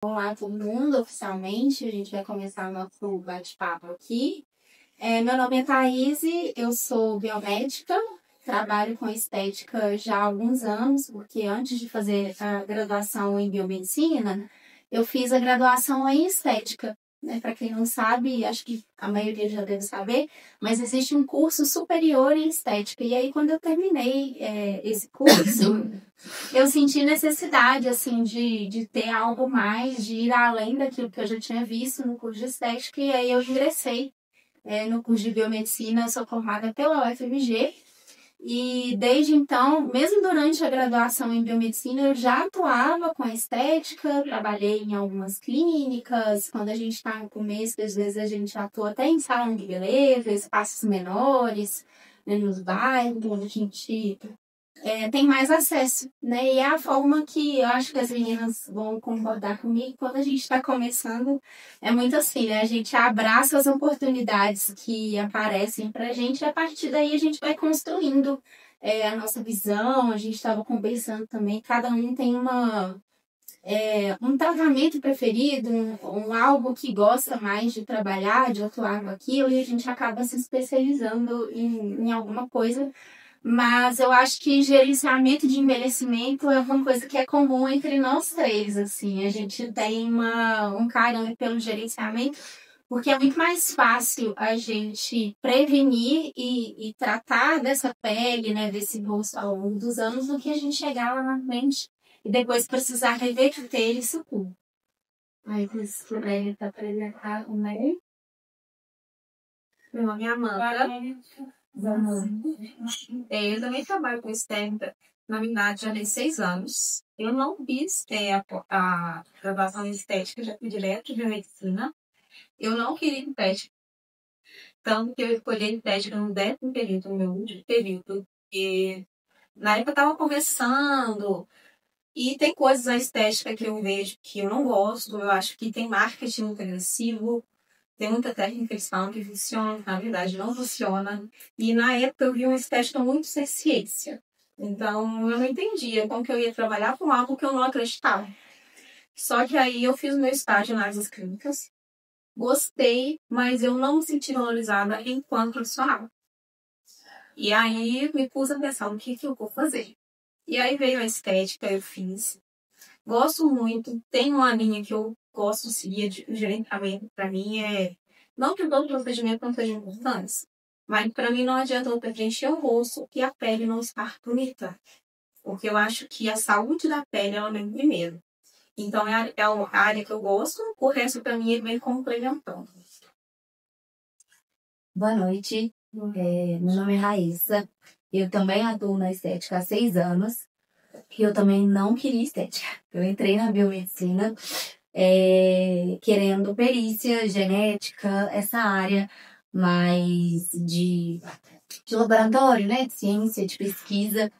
Olá, todo mundo, oficialmente. A gente vai começar o nosso bate-papo aqui. Meu nome é Thaís, eu sou biomédica, trabalho com estética já há alguns anos, porque antes de fazer a graduação em biomedicina, eu fiz a graduação em estética. Né? Para quem não sabe, acho que a maioria já deve saber, mas existe um curso superior em estética. E aí, quando eu terminei esse curso, eu senti necessidade, assim, de ter algo mais, de ir além daquilo que eu já tinha visto no curso de estética, e aí eu ingressei no curso de biomedicina. Eu sou formada pela UFMG, e desde então, mesmo durante a graduação em biomedicina, eu já atuava com a estética, trabalhei em algumas clínicas. Quando a gente está no começo, às vezes a gente atua até em salão de beleza, espaços menores, né, nos bairros, onde a gente tem mais acesso, né? E é a forma que eu acho que as meninas vão concordar comigo. Quando a gente está começando, é muito assim, né? A gente abraça as oportunidades que aparecem para a gente, e a partir daí a gente vai construindo a nossa visão. A gente estava conversando também, cada um tem um tratamento preferido, algo que gosta mais de trabalhar, de atuar com aquilo, e a gente acaba se especializando em alguma coisa. Mas eu acho que gerenciamento de envelhecimento é uma coisa que é comum entre nós três, assim. A gente tem um carinho pelo gerenciamento, porque é muito mais fácil a gente prevenir e tratar dessa pele, né, desse rosto ao longo dos anos, do que a gente chegar lá na frente e depois precisar reverter isso tudo. Aí, você puder apresentar o meio. Meu nome é Amanda. Eu também trabalho com estética, na verdade, já tem 6 anos. Eu não fiz a graduação em estética, já fui direto de medicina. Eu não queria estética, tanto que eu escolhi estética no 10º período, no meu último período. E na época eu estava conversando, e tem coisas na estética que eu vejo que eu não gosto. Eu acho que tem marketing muito agressivo. Tem muita técnica que eles falam que funciona, na verdade não funciona. E na época eu vi uma estética muito sem ciência. Então eu não entendia como que eu ia trabalhar com algo que eu não acreditava. Só que aí eu fiz o meu estágio em análises clínicas. Gostei, mas eu não me senti valorizada enquanto profissional. E aí me pus a pensar no que eu vou fazer. E aí veio a estética, eu fiz. Gosto muito, tem uma linha que eu gosto de seguir de gerenciamento. Para mim não que os outros procedimentos não sejam importantes, mas para mim não adianta eu preencher o rosto e a pele não estar bonita. Porque eu acho que a saúde da pele ela vem primeiro. Então é a área que eu gosto, o resto para mim vem complementando. Boa noite, meu nome é Raíssa. Eu também atuo na estética há 6 anos. E eu também não queria estética. Eu entrei na biomedicina querendo perícia, genética, essa área mais de laboratório, né? De ciência, de pesquisa.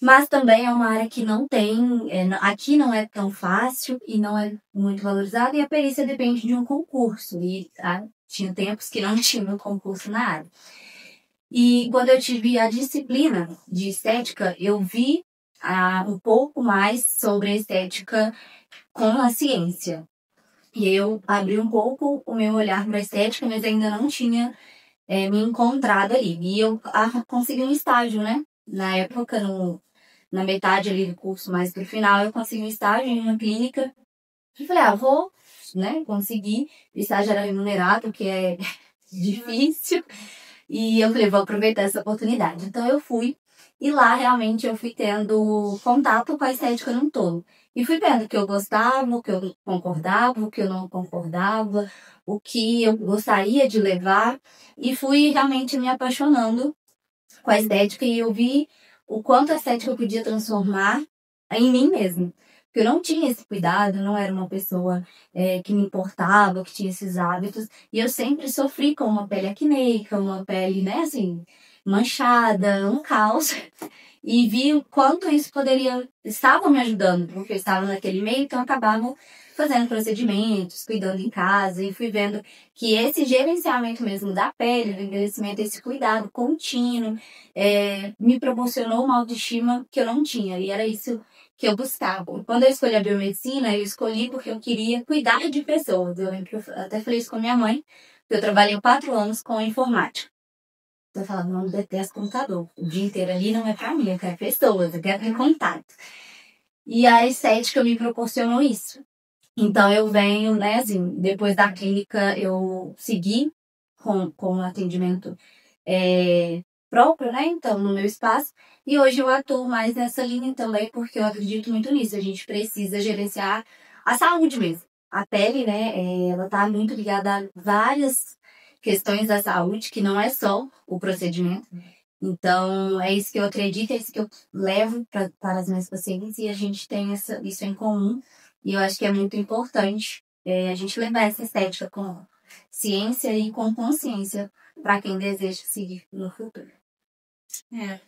Mas também é uma área que não tem, aqui não é tão fácil e não é muito valorizada, e a perícia depende de um concurso. E tinha tempos que não tinha um concurso na área. E quando eu tive a disciplina de estética, eu vi um pouco mais sobre a estética com a ciência. E eu abri um pouco o meu olhar para a estética, mas ainda não tinha me encontrado ali. E eu consegui um estágio, né? Na época, na metade ali do curso, mais pro final, eu consegui um estágio em uma clínica. E falei, vou, né, conseguir. O estágio era remunerado, que é difícil. E eu falei, vou aproveitar essa oportunidade. Então eu fui, e lá realmente eu fui tendo contato com a estética num todo. E fui vendo o que eu gostava, o que eu concordava, o que eu não concordava, o que eu gostaria de levar. E fui realmente me apaixonando com a estética, e eu vi o quanto a estética podia transformar em mim mesma. Porque eu não tinha esse cuidado, não era uma pessoa que me importava, que tinha esses hábitos. E eu sempre sofri com uma pele acneica, uma pele, né, assim, manchada, um caos. E vi o quanto isso estava me ajudando, porque eu estava naquele meio, então eu acabava fazendo procedimentos, cuidando em casa, e fui vendo que esse gerenciamento mesmo da pele, do envelhecimento, esse cuidado contínuo, me proporcionou uma autoestima que eu não tinha. E era isso que eu buscava. Quando eu escolhi a biomedicina, eu escolhi porque eu queria cuidar de pessoas. Eu lembro que eu até falei isso com minha mãe, que eu trabalhei 4 anos com informática. Eu falava, não, eu detesto computador. O dia inteiro ali não é pra mim, eu quero pessoas, eu quero ter contato. E a estética me proporcionou isso. Então, eu venho, né, assim, depois da clínica, eu segui com atendimento próprio, né, então, no meu espaço. E hoje eu atuo mais nessa linha também, porque eu acredito muito nisso. A gente precisa gerenciar a saúde mesmo. A pele, né, ela tá muito ligada a várias questões da saúde, que não é só o procedimento. Então, é isso que eu acredito, é isso que eu levo para as minhas pacientes e a gente tem isso em comum. E eu acho que é muito importante a gente levar essa estética com ciência e com consciência para quem deseja seguir no futuro.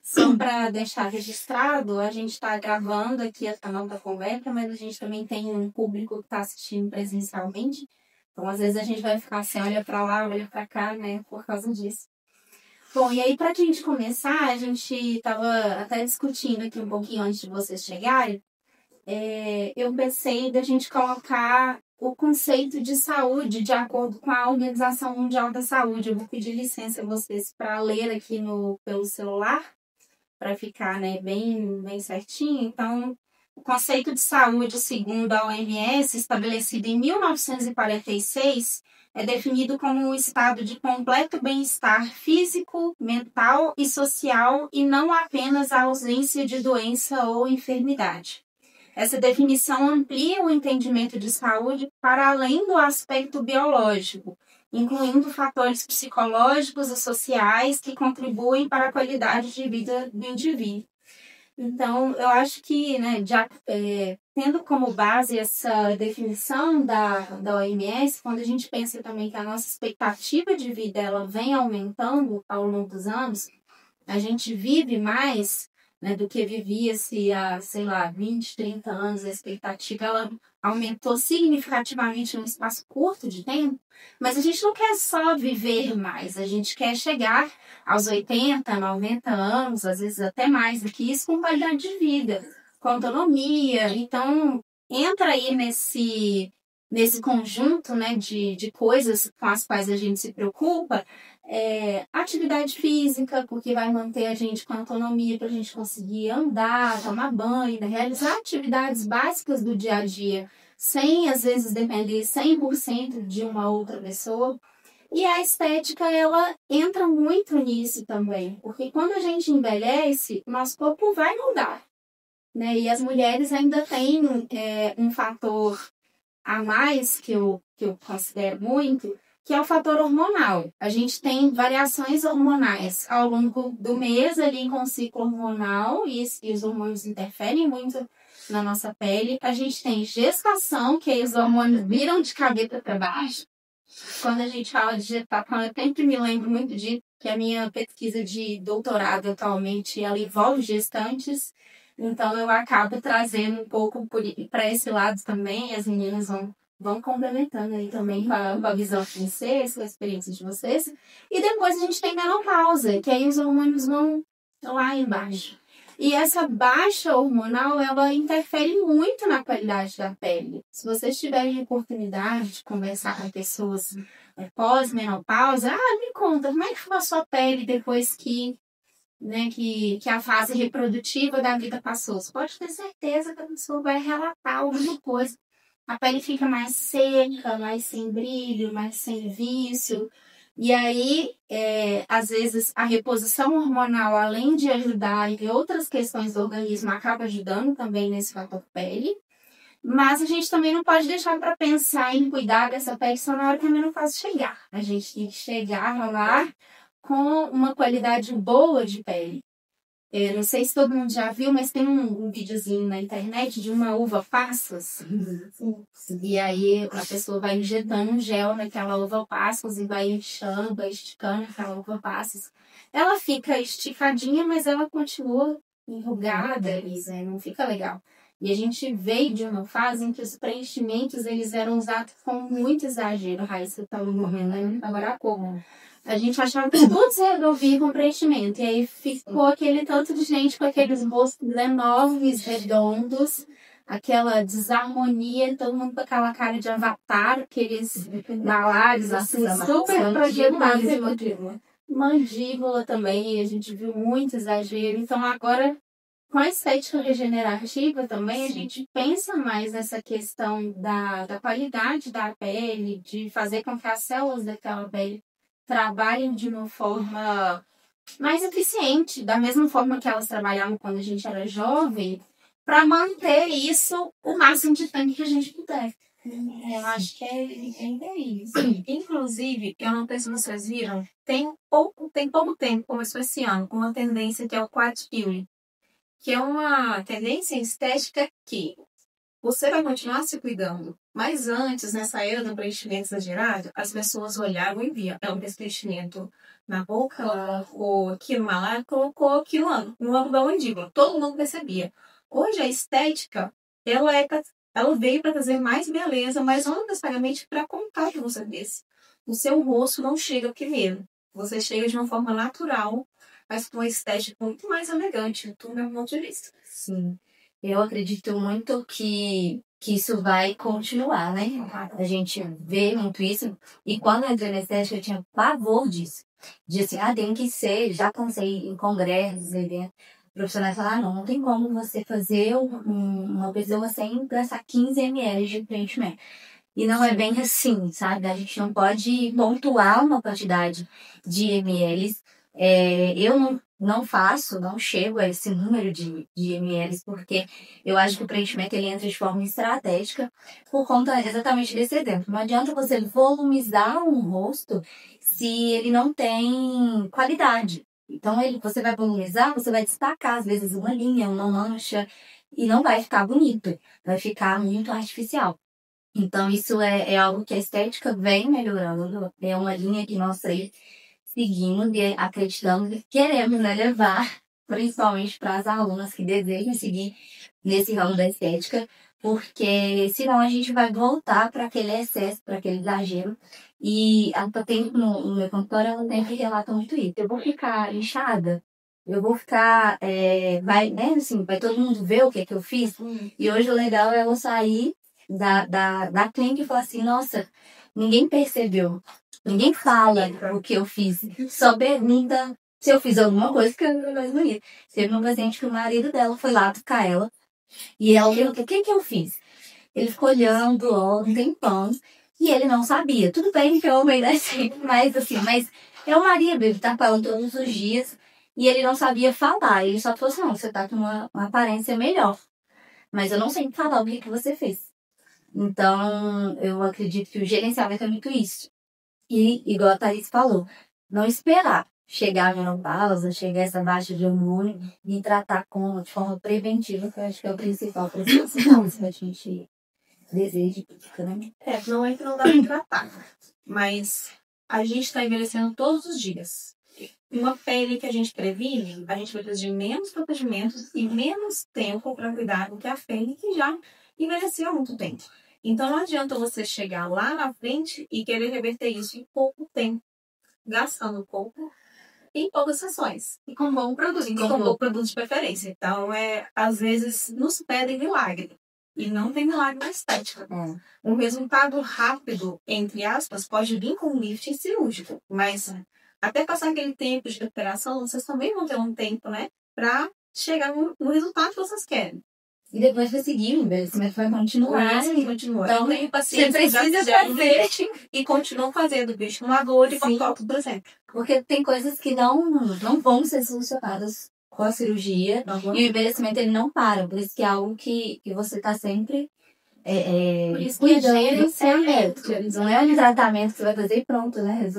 Só para deixar registrado, a gente está gravando aqui essa nova conversa, mas a gente também tem um público que está assistindo presencialmente. Então, às vezes, a gente vai ficar assim, olha para lá, olha para cá, né, por causa disso. Bom, e aí, para a gente começar, a gente estava até discutindo aqui um pouquinho antes de vocês chegarem. Eu pensei da gente colocar o conceito de saúde de acordo com a Organização Mundial da Saúde. Eu vou pedir licença a vocês para ler aqui pelo celular, para ficar, né, bem certinho. Então, o conceito de saúde, segundo a OMS, estabelecido em 1946, é definido como um estado de completo bem-estar físico, mental e social e não apenas a ausência de doença ou enfermidade. Essa definição amplia o entendimento de saúde para além do aspecto biológico, incluindo fatores psicológicos e sociais que contribuem para a qualidade de vida do indivíduo. Então, eu acho que, né, tendo como base essa definição da OMS, quando a gente pensa também que a nossa expectativa de vida ela vem aumentando ao longo dos anos, a gente vive mais, né, do que vivia-se há, sei lá, 20, 30 anos. A expectativa ela aumentou significativamente num espaço curto de tempo, mas a gente não quer só viver mais, a gente quer chegar aos 80, 90 anos, às vezes até mais do que isso, com qualidade de vida, com autonomia. Então, entra aí nesse conjunto, né, de coisas com as quais a gente se preocupa, atividade física, porque vai manter a gente com autonomia para a gente conseguir andar, tomar banho, né, realizar atividades básicas do dia a dia, sem, às vezes, depender 100% de uma outra pessoa. E a estética, ela entra muito nisso também, porque quando a gente envelhece, nosso corpo vai mudar, né? E as mulheres ainda têm um fator a mais que eu considero muito, que é o fator hormonal. A gente tem variações hormonais ao longo do mês ali com o ciclo hormonal e os hormônios interferem muito na nossa pele. A gente tem gestação, que aí os hormônios viram de cabeça para baixo. Quando a gente fala de gestação, eu sempre me lembro muito de que a minha pesquisa de doutorado atualmente ela envolve gestantes. Então, eu acabo trazendo um pouco para esse lado também, e as meninas vão complementando aí também com a visão de vocês, com a experiência de vocês. E depois a gente tem menopausa, que aí os hormônios vão lá embaixo. E essa baixa hormonal, ela interfere muito na qualidade da pele. Se vocês tiverem oportunidade de conversar com pessoas pós-menopausa, me conta, como é que ficou a sua pele depois que a fase reprodutiva da vida passou? Você pode ter certeza que a pessoa vai relatar alguma coisa. A pele fica mais seca, mais sem brilho, mais sem vício. E aí, às vezes, a reposição hormonal, além de ajudar em outras questões do organismo, acaba ajudando também nesse fator pele. Mas a gente também não pode deixar para pensar em cuidar dessa pele só na hora que a menopausa chegar. A gente tem que chegar lá com uma qualidade boa de pele. Não sei se todo mundo já viu, mas tem um videozinho na internet de uma uva passas. E aí a pessoa vai injetando um gel naquela uva passas e vai inchando, vai esticando aquela uva passas. Ela fica esticadinha, mas ela continua enrugada, né? Não fica legal. E a gente veio de uma fase em que os preenchimentos eles eram usados com muito exagero. Raíssa estava morrendo, né? Agora há pouco. A gente achava que tudo se resolvia com preenchimento. E aí ficou aquele tanto de gente com aqueles rostos enormes, redondos, aquela desarmonia, todo mundo com aquela cara de avatar, aqueles malares, assim, super projetados. Mandíbula também, a gente viu muito exagero. Então agora, com a estética regenerativa também, a gente pensa mais nessa questão da qualidade da pele, de fazer com que as células daquela pele trabalhem de uma forma mais eficiente, da mesma forma que elas trabalhavam quando a gente era jovem, para manter isso o máximo de tempo que a gente puder. Eu acho que é isso. Inclusive, eu não sei se vocês viram, tem pouco tempo, começou esse ano, uma tendência que é o quad peeling, que é uma tendência estética que você vai continuar se cuidando. Mas antes, nessa era do preenchimento exagerado, as pessoas olhavam e viam. É um preenchimento na boca, ela colocou aqui no malar, colocou aqui no ângulo da mandíbula. Todo mundo percebia. Hoje, a estética, ela veio para trazer mais beleza, mas não necessariamente para contar que você desse. O seu rosto não chega primeiro. Você chega de uma forma natural, mas com uma estética muito mais elegante, do meu ponto de vista. Sim. Eu acredito muito que isso vai continuar, né? A gente vê muito isso. E quando eu entrei na estética, eu tinha pavor disso. De assim, tem que ser, já cansei em congressos, eventos, profissionais falar, não tem como você fazer uma pessoa sem gastar 15 ml de preenchimento. E não é bem assim, sabe? A gente não pode pontuar uma quantidade de ml. Eu não chego a esse número de ml, porque eu acho que o preenchimento ele entra de forma estratégica por conta exatamente desse exemplo. Não adianta você volumizar um rosto se ele não tem qualidade. Então, você vai volumizar, você vai destacar, às vezes, uma linha, uma mancha, e não vai ficar bonito. Vai ficar muito artificial. Então, isso é algo que a estética vem melhorando. É uma linha que nós três seguimos e acreditamos e queremos, né, levar, principalmente para as alunas que desejam seguir nesse ramo da estética, porque senão a gente vai voltar para aquele excesso, para aquele exagero. E a tempo no meu consultório, ela sempre relata muito isso. Eu vou ficar inchada, eu vou ficar, vai todo mundo ver o que é que eu fiz. E hoje o legal é eu sair da clínica e falar assim, nossa, ninguém percebeu. Ninguém fala o que eu fiz. Só pergunta se eu fiz alguma coisa que eu mais bonita. Teve um paciente que o marido dela foi lá tocar ela. E ela perguntou, o que eu fiz? Ele ficou olhando, um tempão. E ele não sabia. Tudo bem que é homem, né? Mas é o marido, ele tá falando todos os dias. E ele não sabia falar. Ele só falou assim, não, você tá com uma aparência melhor. Mas eu não sei falar o que você fez. Então, eu acredito que o gerenciamento é muito isso. E, igual a Thaís falou, não esperar chegar a menopausa, chegar essa baixa de hormônio e tratar de forma preventiva, que eu acho que é o principal para se a gente deseja, né? Não é que não dá para tratar, mas a gente está envelhecendo todos os dias. Uma pele que a gente previne, a gente vai precisar de menos procedimentos e menos tempo para cuidar do que a pele que já envelheceu há muito tempo. Então não adianta você chegar lá na frente e querer reverter isso em pouco tempo, gastando pouco em poucas sessões. E com bom produto, com bom produto de preferência. Então, às vezes, nos pedem milagre. E não tem milagre na estética. Um resultado rápido, entre aspas, pode vir com um lifting cirúrgico. Mas até passar aquele tempo de recuperação, vocês também vão ter um tempo, né? Para chegar no resultado que vocês querem. E depois vai seguir, o envelhecimento vai continuar. Então, tem pacientes que já fizeram lifting e continuam fazendo bioestimulador e botox, por exemplo. Porque tem coisas que não vão ser solucionadas com a cirurgia. E o envelhecimento, ele não para. Por isso que é algo que você está sempre por isso que gerenciamento. Não é um tratamento que você vai fazer e pronto, né?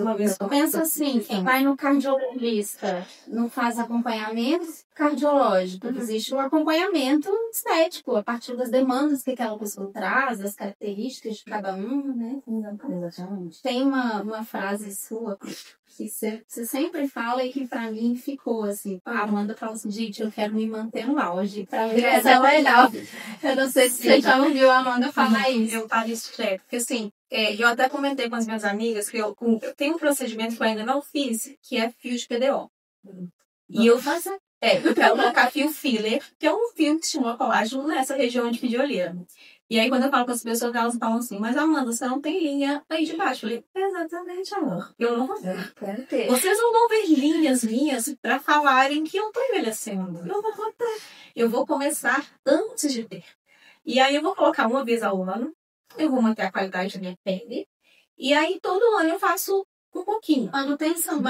Pensa assim, quem vai no cardiologista não faz acompanhamento, cardiológico, existe um acompanhamento estético, a partir das demandas que aquela pessoa traz, das características de cada um, né? Exatamente. Tem uma frase sua que você sempre fala e que pra mim ficou assim. A Amanda fala assim, gente, eu quero me manter no auge. Pra mim, essa é a melhor. Eu não sei se você já ouviu a Amanda falar isso. Eu falo isso direto, porque assim, eu até comentei com as minhas amigas que eu tenho um procedimento que eu ainda não fiz, que é fio de PDO. E eu faço. Eu quero colocar fio filler, que é um fio que estimula colágeno nessa região de olheira. E aí, quando eu falo com as pessoas, elas falam assim, mas Amanda, você não tem linha aí de baixo. Eu falei, exatamente, amor. Eu não vou ver. Quero ter. Vocês não vão ver linhas minhas pra falarem que eu tô envelhecendo. Eu não vou ter. Eu vou começar antes de ter. E aí, eu vou colocar uma vez ao ano. Eu vou manter a qualidade da minha pele. E aí, todo ano eu faço um pouquinho. Manutenção.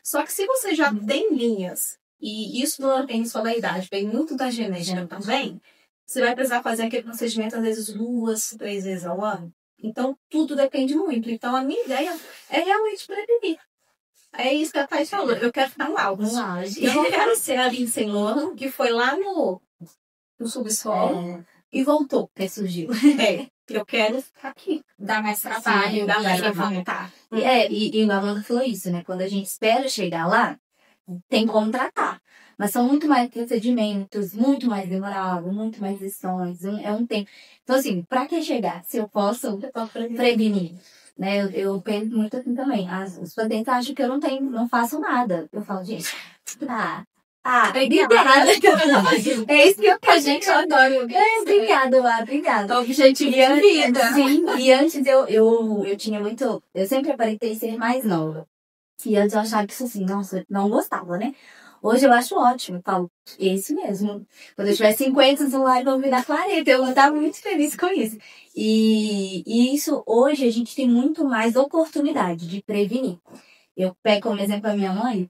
Só que se você já tem linhas, e isso não depende só da idade, vem muito da genética também, você vai precisar fazer aquele procedimento, às vezes, 2, 3 vezes ao ano. Então, tudo depende muito. Então, a minha ideia é realmente prevenir. É isso que a Thais falou. Eu quero ficar no auge. Eu não quero ser a Lindsay Lohan, que foi lá no subsolo e voltou. Que surgiu. Eu quero ficar aqui. Dá mais trabalho, dá mais pra trabalho. voltar. E a Amanda falou isso, né? Quando a gente espera chegar lá, tem como tratar. Mas são muito mais procedimentos, muito mais demorados, muito mais lições, é um tempo. Então, assim, pra que chegar? Se eu posso prevenir, né? Eu penso muito assim também. Os pacientes acham que eu não faço nada. Eu falo, gente, obrigada. É isso que eu quero. A gente adora. Obrigada. Objetivo de vida. Sim, e antes eu tinha muito. Eu sempre aparentei ser mais nova. E antes eu achava que isso assim, nossa, eu não gostava, né? Hoje eu acho ótimo. Eu falo, esse mesmo. Quando eu tiver 50, os lá vão me dar 40. Eu vou estar muito feliz com isso. E isso, hoje, a gente tem muito mais oportunidade de prevenir. Eu pego como exemplo a minha mãe.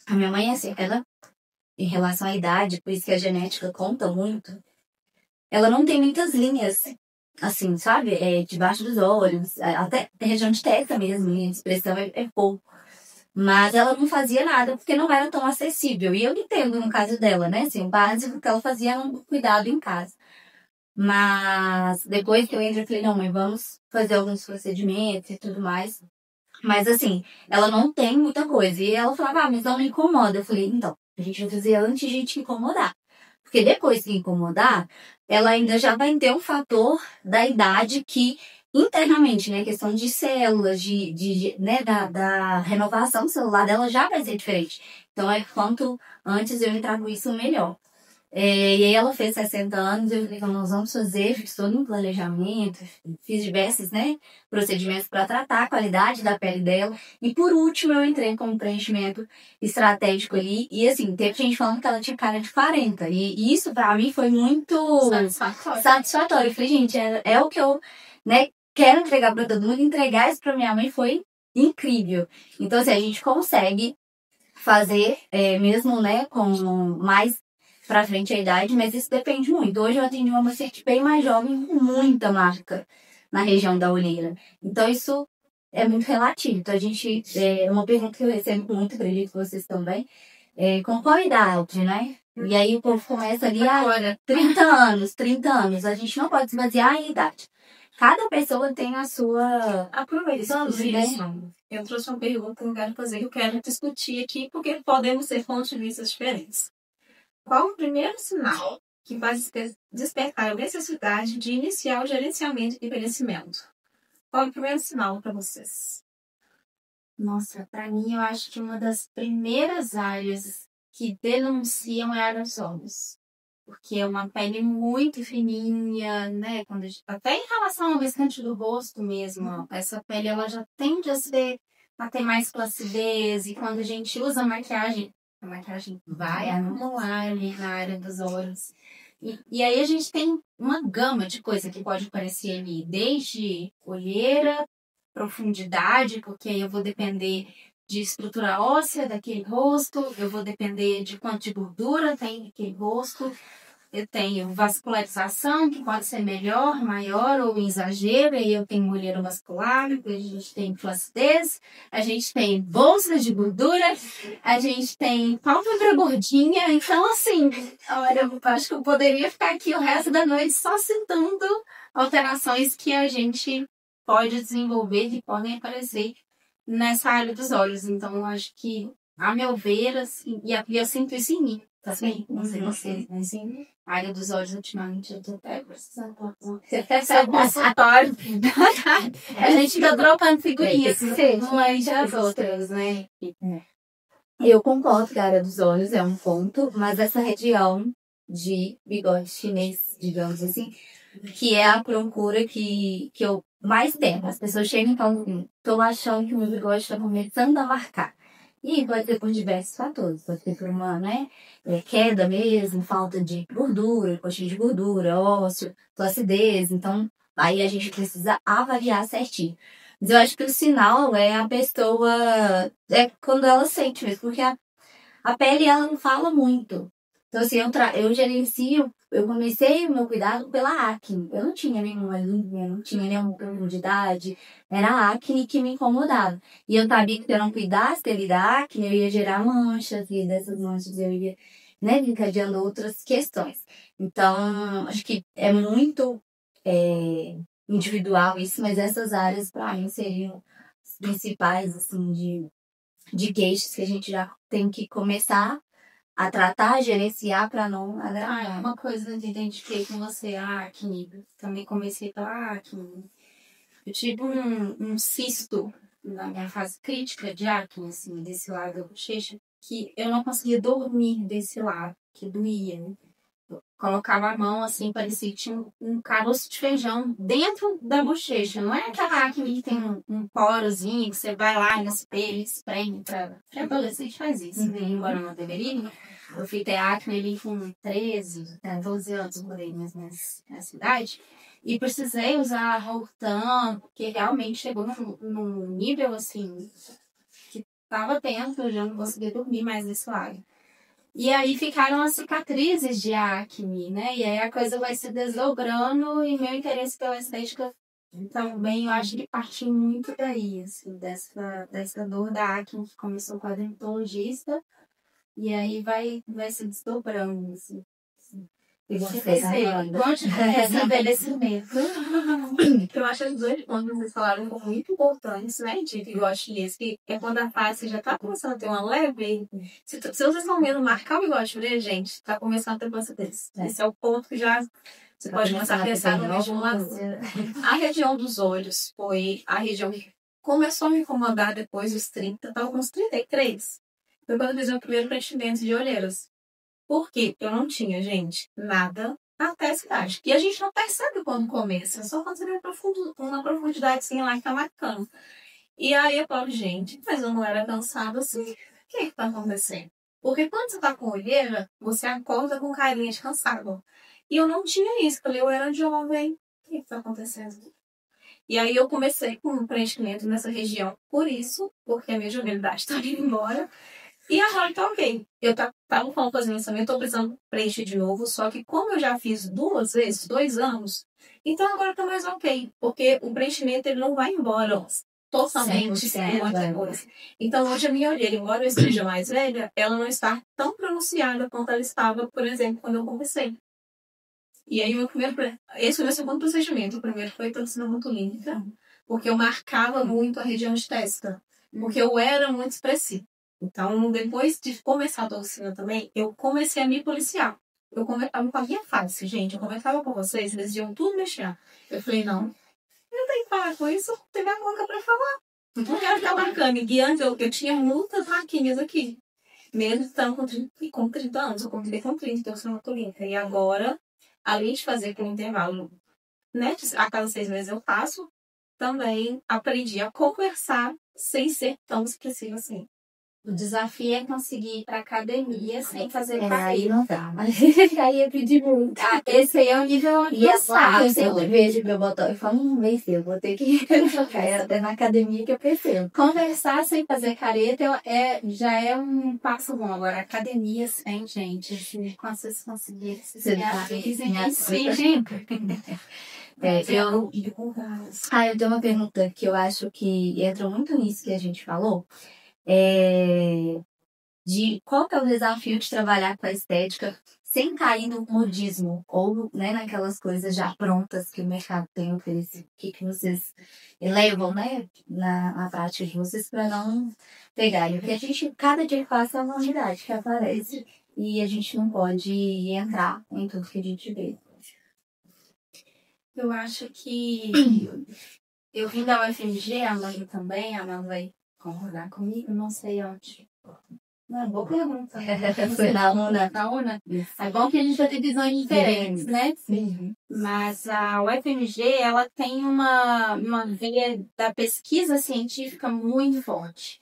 A minha mãe, assim, ela, em relação à idade, por isso que a genética conta muito, ela não tem muitas linhas, assim, sabe? Debaixo dos olhos, até região de testa mesmo, linha de expressão é pouco. Mas ela não fazia nada porque não era tão acessível. E eu entendo no caso dela, né? Assim, o básico que ela fazia era um cuidado em casa. Mas depois que eu entrei, eu falei, não, mãe, vamos fazer alguns procedimentos e tudo mais. Mas assim, ela não tem muita coisa. E ela falava, mas não me incomoda. Eu falei, então, a gente vai fazer antes de te incomodar. Porque depois que incomodar, ela ainda já vai ter um fator da idade que internamente, né, questão de células, né, da renovação celular dela já vai ser diferente. Então, quanto antes eu entrar com isso, melhor. E aí ela fez 60 anos, eu falei, então, nós vamos fazer, fiz todo um planejamento, fiz diversos, né, procedimentos para tratar a qualidade da pele dela. E por último, eu entrei com um preenchimento estratégico ali. E assim, teve gente falando que ela tinha cara de 40. E isso para mim foi muito satisfatório. Eu falei, gente, é o que eu, né, quero entregar para todo mundo. Entregar isso para minha mãe foi incrível. Então, assim, a gente consegue fazer, mesmo, né, com mais pra frente a idade, mas isso depende muito. Hoje eu atendi uma paciente bem mais jovem com muita marca na região da olheira. Então isso é muito relativo. Então a gente, uma pergunta que eu recebo muito, acredito que vocês também, com qual idade, né? E aí o povo começa ali, agora 30 anos. A gente não pode se basear em idade. Cada pessoa tem a sua... Aproveitando isso, eu trouxe uma pergunta que eu quero fazer, que eu quero discutir aqui, porque podemos ter pontos de vista diferentes. Qual o primeiro sinal que vai despertar a necessidade de iniciar o gerenciamento de envelhecimento? Qual é o primeiro sinal para vocês? Nossa, para mim, eu acho que uma das primeiras áreas que denunciam é a dos olhos. Porque é uma pele muito fininha, né? Até em relação ao restante do rosto mesmo, essa pele ela já tende a ter mais placidez. E quando a gente usa maquiagem, a maquiagem vai acumular ali na área dos olhos. E aí a gente tem uma gama de coisa que pode aparecer ali, desde olheira, profundidade, porque aí eu vou depender de estrutura óssea daquele rosto, eu vou depender de quanto de gordura tem naquele rosto. Eu tenho vascularização, que pode ser melhor, maior ou exagero, e eu tenho olheira vascular, a gente tem flacidez, a gente tem bolsa de gordura, a gente tem pálpebra gordinha, então assim, olha, eu acho que eu poderia ficar aqui o resto da noite só citando alterações que a gente pode desenvolver, que podem aparecer nessa área dos olhos. Então, eu acho que, a meu ver, assim, e eu sinto isso em mim, tá bem? Não sei vocês, mas assim, a área dos olhos, ultimamente, eu tô até precisando seu consultório. A gente fica dropando figurinhas umas das outras, né? Eu concordo que a área dos olhos é um ponto, mas essa região de bigode chinês, digamos assim, que é a procura que eu mais tenho. As pessoas chegam e falam assim, tô achando que o meu bigode está começando a marcar. E pode ser por diversos fatores. Pode ser por uma, né, queda mesmo, falta de gordura, coxinha de gordura, ósseo, flacidez. Então, aí a gente precisa avaliar certinho. Mas eu acho que o sinal é a pessoa, é quando ela sente mesmo, porque a pele, ela não fala muito. Então, assim, eu gerencio, eu comecei o meu cuidado pela acne. Eu não tinha nenhuma linha, não tinha nenhuma profundidade. Era a acne que me incomodava. E eu sabia que se eu não cuidasse dele da acne, eu ia gerar manchas, e dessas manchas eu ia, né, encadeando outras questões. Então, acho que é muito individual isso, mas essas áreas, para mim, seriam as principais, assim, de queixas que a gente já tem que começar a tratar, gerenciar para não agravar. Uma coisa que eu identifiquei com você, a acne. Também comecei pela acne. Eu tive um cisto na minha fase crítica de acne, assim, desse lado da bochecha, que eu não conseguia dormir desse lado, que doía, né? Eu colocava a mão, assim, parecia que tinha um caroço de feijão dentro da bochecha. Não é aquela acne que tem um porozinho, que você vai lá no espelho e espreme pra adolescente faz isso, né? Embora não deveria. Eu fui ter acne ali com 13, 12 anos, morei nessa cidade. E precisei usar Roacutan, porque realmente chegou num nível, assim, que tava tenso, eu já não conseguia dormir mais desse lado. E aí ficaram as cicatrizes de acne, né? E aí a coisa vai se desdobrando e meu interesse pela estética também, eu acho que partiu muito daí, assim, dessa dor da acne que começou com a dermatologista e aí vai se desdobrando, assim. E você, Amanda? Esse envelhecimento. Eu acho que os dois pontos que vocês falaram são muito importantes, né, de bigode chinês, que é quando a face já tá começando a ter uma leve. Se vocês estão vendo marcar o bigode chinês, gente, tá começando a ter flacidez. Esse é o ponto que já você pode começar a pensar no vestibulador. A região dos olhos foi a região que começou a me incomodar depois dos 30, estava com uns 33. Foi quando eu fiz meu primeiro preenchimento de olheiras. Por quê? Eu não tinha, gente, nada até essa idade. E a gente não percebe quando começa, só quando você vê uma profundidade assim lá que tá marcando. E aí eu falo, gente, mas eu não era cansada assim. O que tá acontecendo? Porque quando você tá com olheira, você acorda com carinha de cansado. E eu não tinha isso. Falei, eu era jovem. O que tá acontecendo? E aí eu comecei com um preenchimento nessa região por isso, porque a minha jovialidade tá indo embora. E agora tá ok. Eu tava falando com as minhas também, eu tô precisando preencher de novo, só que como eu já fiz 2 vezes, 2 anos, então agora tá mais ok. Porque o preenchimento ele não vai embora totalmente sem outra coisa. Então hoje a minha olheira, embora eu esteja mais velha, ela não está tão pronunciada quanto ela estava, por exemplo, quando eu comecei. E aí esse foi o meu segundo procedimento. O primeiro foi toxina botulínica, porque eu marcava muito a região de testa, porque eu era muito expressiva. Então, depois de começar a toxina também, eu comecei a me policiar. Eu conversava com a minha face, gente. Eu conversava com vocês, eles iam tudo mexer. Eu falei, não, eu tenho que falar com isso, tem minha boca pra falar. Não quero ficar marcando. E antes eu tinha muitas marquinhas aqui. Mesmo estando com 30 anos, eu comecei com 30, toxina botulínica. E agora, além de fazer com intervalo, né, a cada 6 meses eu faço, também aprendi a conversar sem ser tão expressiva assim. O desafio é conseguir ir pra academia sem fazer Aí careta. não dá, mas aí eu pedi muito. Esse aí é o nível E é lá que eu avançado. sempre vejo meu botão e falo, venceu, eu vou ter que ir até na academia que eu percebo. Conversar sem fazer careta já é um passo bom. Agora, academia sem, gente, assim, quando vocês conseguirem, vocês Você me tá avisem, me sim. eu tenho uma pergunta que eu acho que entra muito nisso que a gente falou. De qual que é o desafio de trabalhar com a estética sem cair no modismo ou, né, naquelas coisas já prontas que o mercado tem oferecido. O que vocês levam, né, na prática de vocês para não pegarem. Porque cada dia que passa é uma unidade que aparece e a gente não pode entrar em tudo que a gente vê. Eu acho que eu vim da UFMG, a Mãe também, a Mãe vai concordar comigo, não sei onde. Não, boa pergunta. Foi na UNA. Na UNA? É bom que a gente vai ter visões diferentes, né? Sim. Mas a UFMG, ela tem uma veia da pesquisa científica muito forte.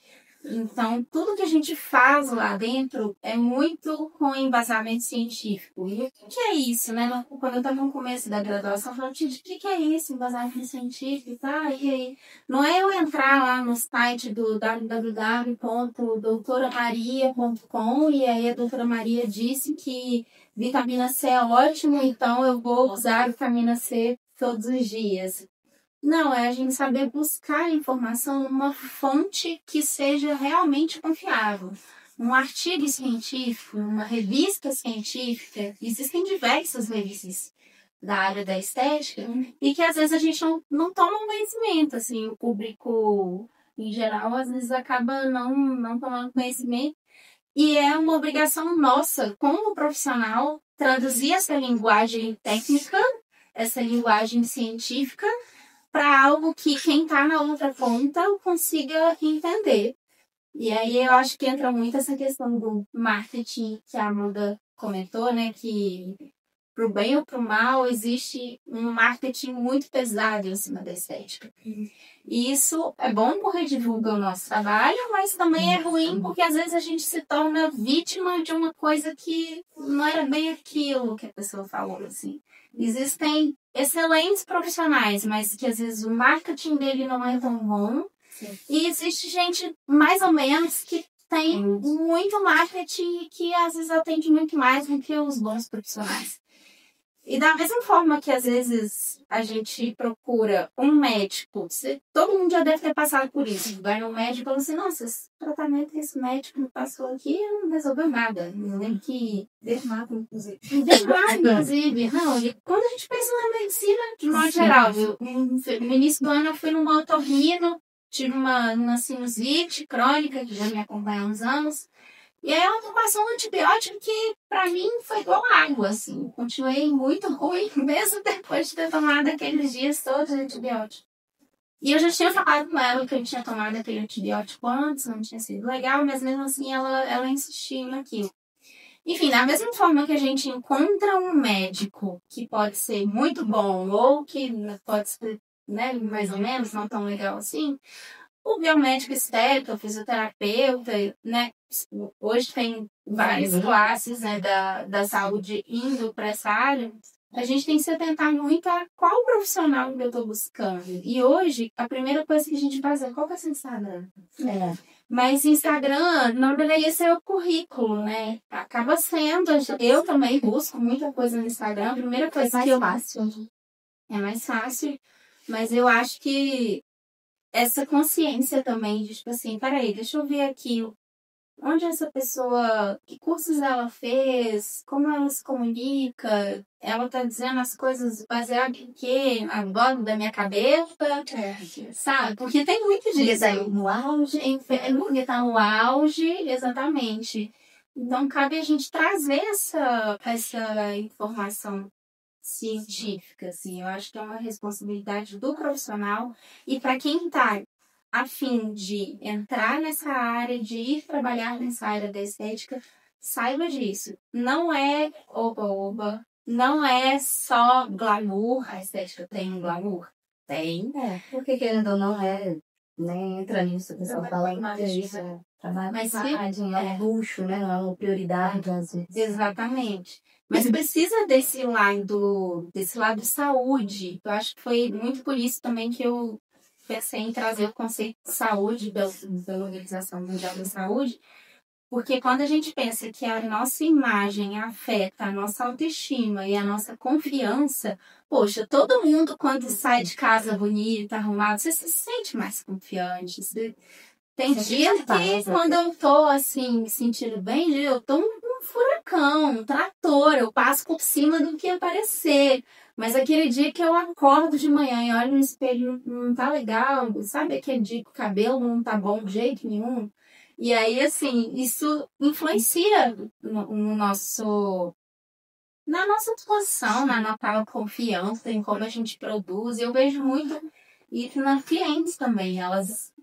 Então, tudo que a gente faz lá dentro é muito com embasamento científico. E o que é isso, né? Quando eu estava no começo da graduação, eu falei, o que é isso, embasamento científico? Tá? E aí, não é eu entrar lá no site do www.doutoramaria.com e aí a doutora Maria disse que vitamina C é ótimo, então eu vou usar vitamina C todos os dias. Não, é a gente saber buscar informação numa fonte que seja realmente confiável. Um artigo científico, uma revista científica, existem diversas revistas da área da estética e que às vezes a gente não toma conhecimento, assim, o público em geral às vezes acaba não tomando conhecimento e é uma obrigação nossa, como profissional, traduzir essa linguagem técnica, essa linguagem científica para algo que quem está na outra ponta consiga entender. E aí eu acho que entra muito essa questão do marketing que a Amanda comentou, né? Que pro bem ou pro mal existe um marketing muito pesado em cima da estética. E isso é bom porque divulga o nosso trabalho, mas também é ruim porque às vezes a gente se torna vítima de uma coisa que não era bem aquilo que a pessoa falou, assim. Existem excelentes profissionais, mas que às vezes o marketing dele não é tão bom. Sim. E existe gente mais ou menos que tem muito marketing e que às vezes atende muito mais do que os bons profissionais. E da mesma forma que às vezes a gente procura um médico, todo mundo já deve ter passado por isso. Vai no médico e fala assim, nossa, esse tratamento que esse médico me passou aqui não resolveu nada. Eu lembro que... Dermato, inclusive. Não, e quando a gente pensa na medicina, de modo geral, no início do ano eu fui num otorrino, tive uma sinusite crônica, que já me acompanha há uns anos. E aí ela passou um antibiótico que, pra mim, foi igual água, assim. Continuei muito ruim, mesmo depois de ter tomado aqueles dias todos de antibiótico. E eu já tinha falado com ela que eu tinha tomado aquele antibiótico antes, não tinha sido legal, mas mesmo assim ela insistiu naquilo. Enfim, da mesma forma que a gente encontra um médico que pode ser muito bom ou que pode ser, né, mais ou menos, não tão legal assim, o biomédico estético, o fisioterapeuta, né? Hoje tem várias classes, né, da saúde indo para essa área. A gente tem que se atentar muito a qual profissional que eu estou buscando. E hoje, a primeira coisa que a gente faz é qual que é o seu Instagram? Mas Instagram não deveria ser o currículo, né? Acaba sendo. Eu também busco muita coisa no Instagram. A primeira coisa que eu... É mais fácil. Mas eu acho que essa consciência também de, tipo assim, peraí, deixa eu ver aqui onde essa pessoa, que cursos ela fez, como ela se comunica, ela tá dizendo as coisas baseado em quê? A bola da minha cabeça, sabe? Porque tem muito disso. Aí no auge. Porque tá no auge, exatamente. Então, cabe a gente trazer essa informação científica, assim. Eu acho que é uma responsabilidade do profissional e para quem está a fim de entrar nessa área, de ir trabalhar nessa área da estética, saiba disso. Não é oba-oba, não é só glamour. A estética tem um glamour? Tem. Porque querendo ou não, né, entra nisso, o pessoal fala isso. Trabalho Mas com se- imagem, é um luxo, né? Não é uma prioridade, às vezes. Exatamente. Mas precisa desse lado de saúde. Eu acho que foi muito por isso também que eu pensei em trazer o conceito de saúde da Organização Mundial da Saúde, porque quando a gente pensa que a nossa imagem afeta a nossa autoestima e a nossa confiança, poxa, todo mundo quando sai de casa bonita, arrumado, você se sente mais confiante. Tem dia que quando eu tô assim, me sentindo bem, eu tô um furacão, um trator, eu passo por cima do que aparecer. Mas aquele dia que eu acordo de manhã e olho no espelho, não tá legal, sabe aquele dia que o cabelo não tá bom de jeito nenhum? E aí, assim, isso influencia no nosso, na nossa atuação, na nossa confiança em como a gente produz. Eu vejo muito isso nas clientes também. Elas,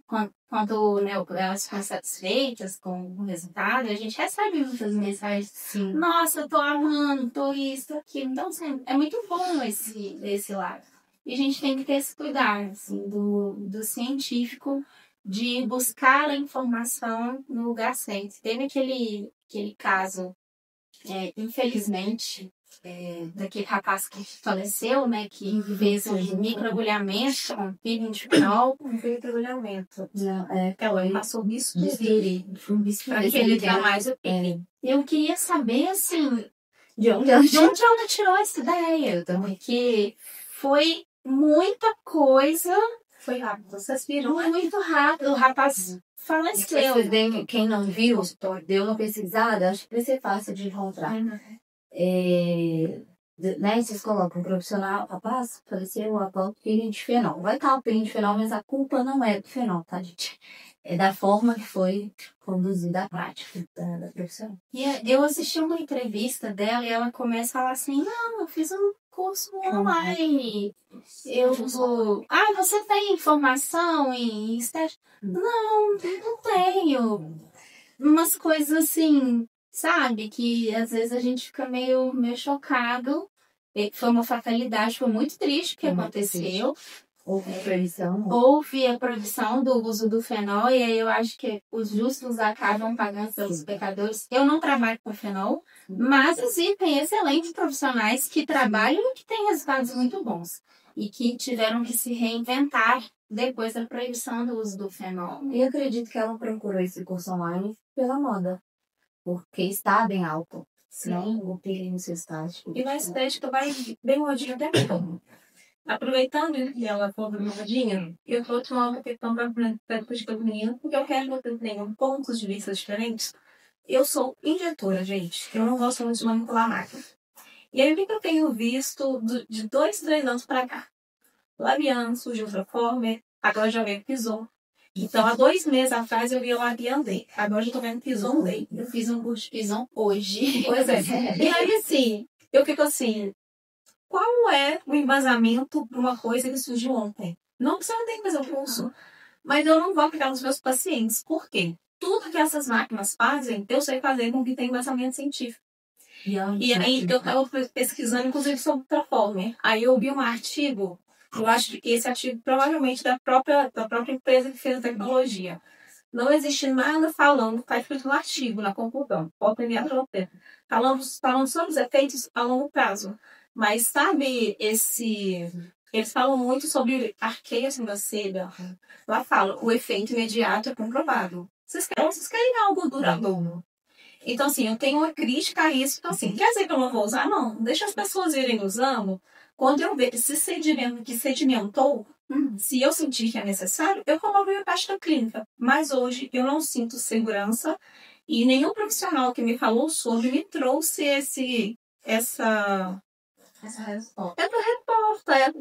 quando né, elas ficam satisfeitas com o resultado, a gente recebe muitas mensagens. Sim. Nossa, eu tô amando, tô isso, tô aquilo. Então, assim, é muito bom esse lado. E a gente tem que ter esse cuidado, assim, do científico de buscar a informação no lugar certo. Teve aquele caso, infelizmente, daquele rapaz que faleceu, né, que fez um microagulhamento com peeling de fenol. Não foi microagulhamento. Não, Ela passou bisturi um bispiri. para que ele tenha mais o peeling. Eu queria saber, assim, De onde ela de onde ela tirou essa ideia? Porque foi muita coisa, Foi rápido. Vocês viram? muito rápido. O rapaz faleceu. Quem não viu, deu uma pesquisada, acho que vai ser fácil de encontrar. Né, vocês colocam um profissional, rapaz, faleceu após peeling de fenol. Vai estar o peeling de fenol, mas a culpa não é do fenol, tá, gente? É da forma que foi conduzida a prática da profissional. E eu assisti uma entrevista dela e ela começa a falar assim, não, eu fiz um curso online. Eu vou... Ah, você tem informação em estética? Não, não tenho. Umas coisas assim, sabe? Que às vezes a gente fica meio chocado. Foi uma fatalidade, foi muito triste o que Foi muito aconteceu. Houve previsão. Houve a proibição do uso do fenol, e aí eu acho que os justos acabam pagando pelos pecadores. Eu não trabalho com fenol, mas existem excelentes profissionais que trabalham e que têm resultados muito bons. E que tiveram que se reinventar depois da proibição do uso do fenol. E acredito que ela procurou esse curso online pela moda, porque está bem alto. Senão o peeling no seu estágio. E na estética vai bem modinha até mesmo. Aproveitando que ela falou da modinha, eu trouxe uma questão para discutir com as meninas, porque eu quero que vocês tenham pontos de vista diferentes. Eu sou injetora, gente. Eu não gosto muito de manipular a máquina. E aí, o que eu tenho visto de 2, 3 anos para cá? Labian surgiu outra forma, agora já veio Pison. Então, há 2 meses atrás eu vi o Labian Day. Agora eu já tô vendo Pison Day. Eu fiz um curso de Pison hoje. Pois é. E aí, assim, eu fico assim, qual é o embasamento para uma coisa que surgiu ontem? Não que você não tem que fazer o curso, mas eu não vou aplicar nos meus pacientes. Por quê? Tudo que essas máquinas fazem, eu sei fazer com que tem embasamento científico. E aí, eu estava pesquisando, inclusive, sobre o Transformer. Aí eu vi um artigo, eu acho que esse artigo provavelmente da própria empresa que fez a tecnologia. Não existe nada falando, está escrito no artigo, na conclusão. Pode enviar para você. Falando sobre os efeitos a longo prazo. Mas sabe eles falam muito sobre arqueia sobrancelha. Lá fala, o efeito imediato é comprovado. Vocês querem algo duradouro. Então, assim, eu tenho uma crítica a isso. Então, assim, quer dizer que eu não vou usar? Não. Deixa as pessoas irem usando. Quando eu ver que sedimentou, se eu sentir que é necessário, eu coloco minha prática clínica. Mas hoje eu não sinto segurança e nenhum profissional que me falou sobre me trouxe essa resposta.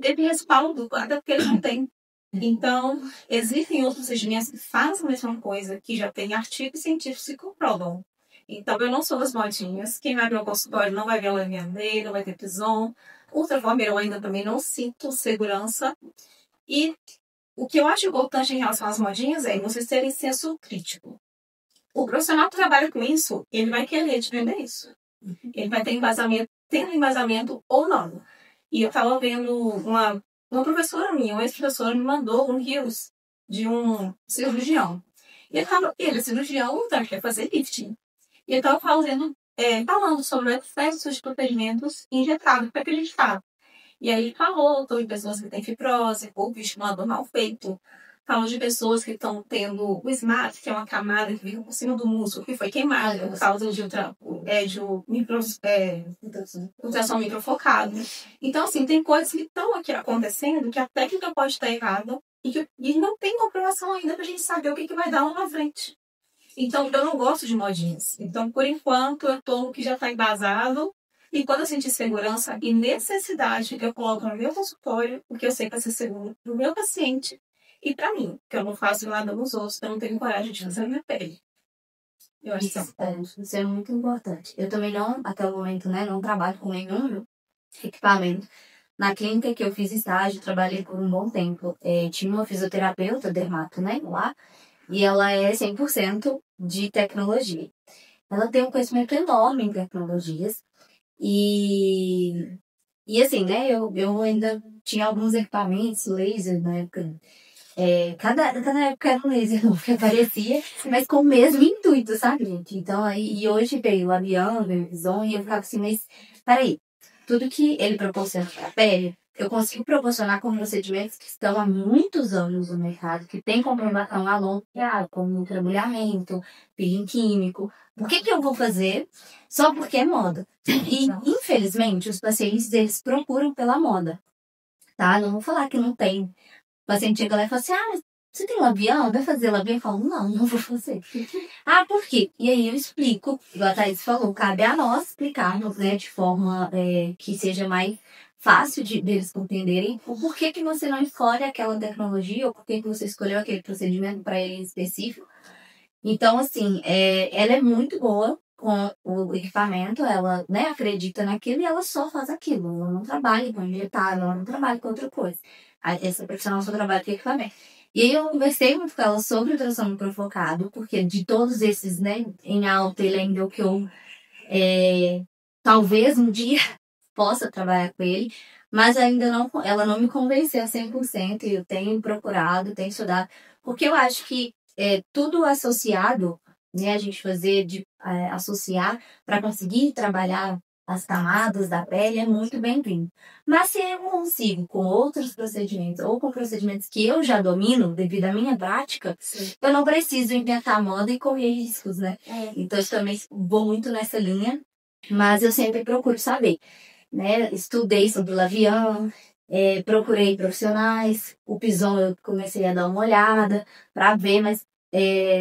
Esse respaldo, até porque ele não tem. Então, existem outros segmentos que fazem a mesma coisa, que já tem artigos científicos que comprovam. Então, eu não sou das modinhas. Quem vai ver o consultório não vai ver a Laviandeira, não vai ter Pison. Ultraformer eu ainda também não sinto segurança. E o que eu acho importante em relação às modinhas é vocês terem senso crítico. O profissional que trabalha com isso, ele vai querer te vender isso. Ele vai ter embasamento, tendo embasamento ou não. E eu estava vendo uma professora minha, uma ex-professora, me mandou um rios de um cirurgião. E ele é cirurgião, então quer fazer lifting. E ele estava falando sobre o excesso de procedimentos injetados para acreditar. E aí ele falou sobre pessoas que têm fibrose, ou estimulado mal feito. Falou de pessoas que estão tendo o SMAT, que é uma camada que fica por cima do músculo, que foi queimada por causa de ultrassom microfocado. Então, assim, tem coisas que estão aqui acontecendo que a técnica pode estar errada e não tem comprovação ainda pra gente saber o que vai dar lá na frente. Então, eu não gosto de modinhas. Então, por enquanto, eu tô no que já está embasado. E quando eu sentir segurança e necessidade, eu coloco no meu consultório, porque eu sei que vai ser seguro pro meu paciente e pra mim, que eu não faço nada nos outros, eu não tenho coragem de fazer na minha pele. Eu acho que isso é muito importante. Eu também não, até o momento, né, não trabalho com nenhum equipamento. Na clínica que eu fiz estágio, trabalhei por um bom tempo. Tinha uma fisioterapeuta, dermato, né, lá, e ela é 100% de tecnologia. Ela tem um conhecimento enorme em tecnologias. E assim, né, eu ainda tinha alguns equipamentos, laser na época. Cada época era um laser novo que aparecia, mas com o mesmo intuito, sabe, gente? Então, e hoje veio o avião, veio o Bison, e eu ficava assim, mas peraí, tudo que ele proporciona para a pele, eu consigo proporcionar com procedimentos que estão há muitos anos no mercado, que tem comprovação a longo prazo, como ultrabrilhamento, peeling químico. Por que eu vou fazer só porque é moda? E, infelizmente, os pacientes, eles procuram pela moda, tá? Não vou falar que não tem. O paciente chega lá e fala assim, mas você tem um avião? Vai fazer labial? Eu falo, não vou fazer. Por quê? E aí eu explico, igual a Thaís falou, cabe a nós explicarmos, né, de forma que seja mais fácil deles entenderem o porquê que você não escolhe aquela tecnologia ou porquê que você escolheu aquele procedimento para ele em específico. Então, assim, ela é muito boa com o equipamento, ela, né, acredita naquilo e ela só faz aquilo. Ela não trabalha com injetável, ela não trabalha com outra coisa. Essa profissional só trabalha com equipamento. E aí eu conversei muito com ela sobre o ultrassom microfocado, porque de todos esses, né, em alta, ele ainda é o que eu talvez um dia possa trabalhar com ele, mas ainda não, ela não me convenceu a 100% e eu tenho procurado, tenho estudado, porque eu acho que tudo associado, né, a gente fazer associar para conseguir trabalhar as camadas da pele é muito bem-vindo. Mas se eu consigo com outros procedimentos ou com procedimentos que eu já domino devido à minha prática, sim, eu não preciso inventar moda e correr riscos, né? Então eu também vou muito nessa linha, mas eu sempre procuro saber, né? Estudei sobre o labial, procurei profissionais, o Pison eu comecei a dar uma olhada para ver, mas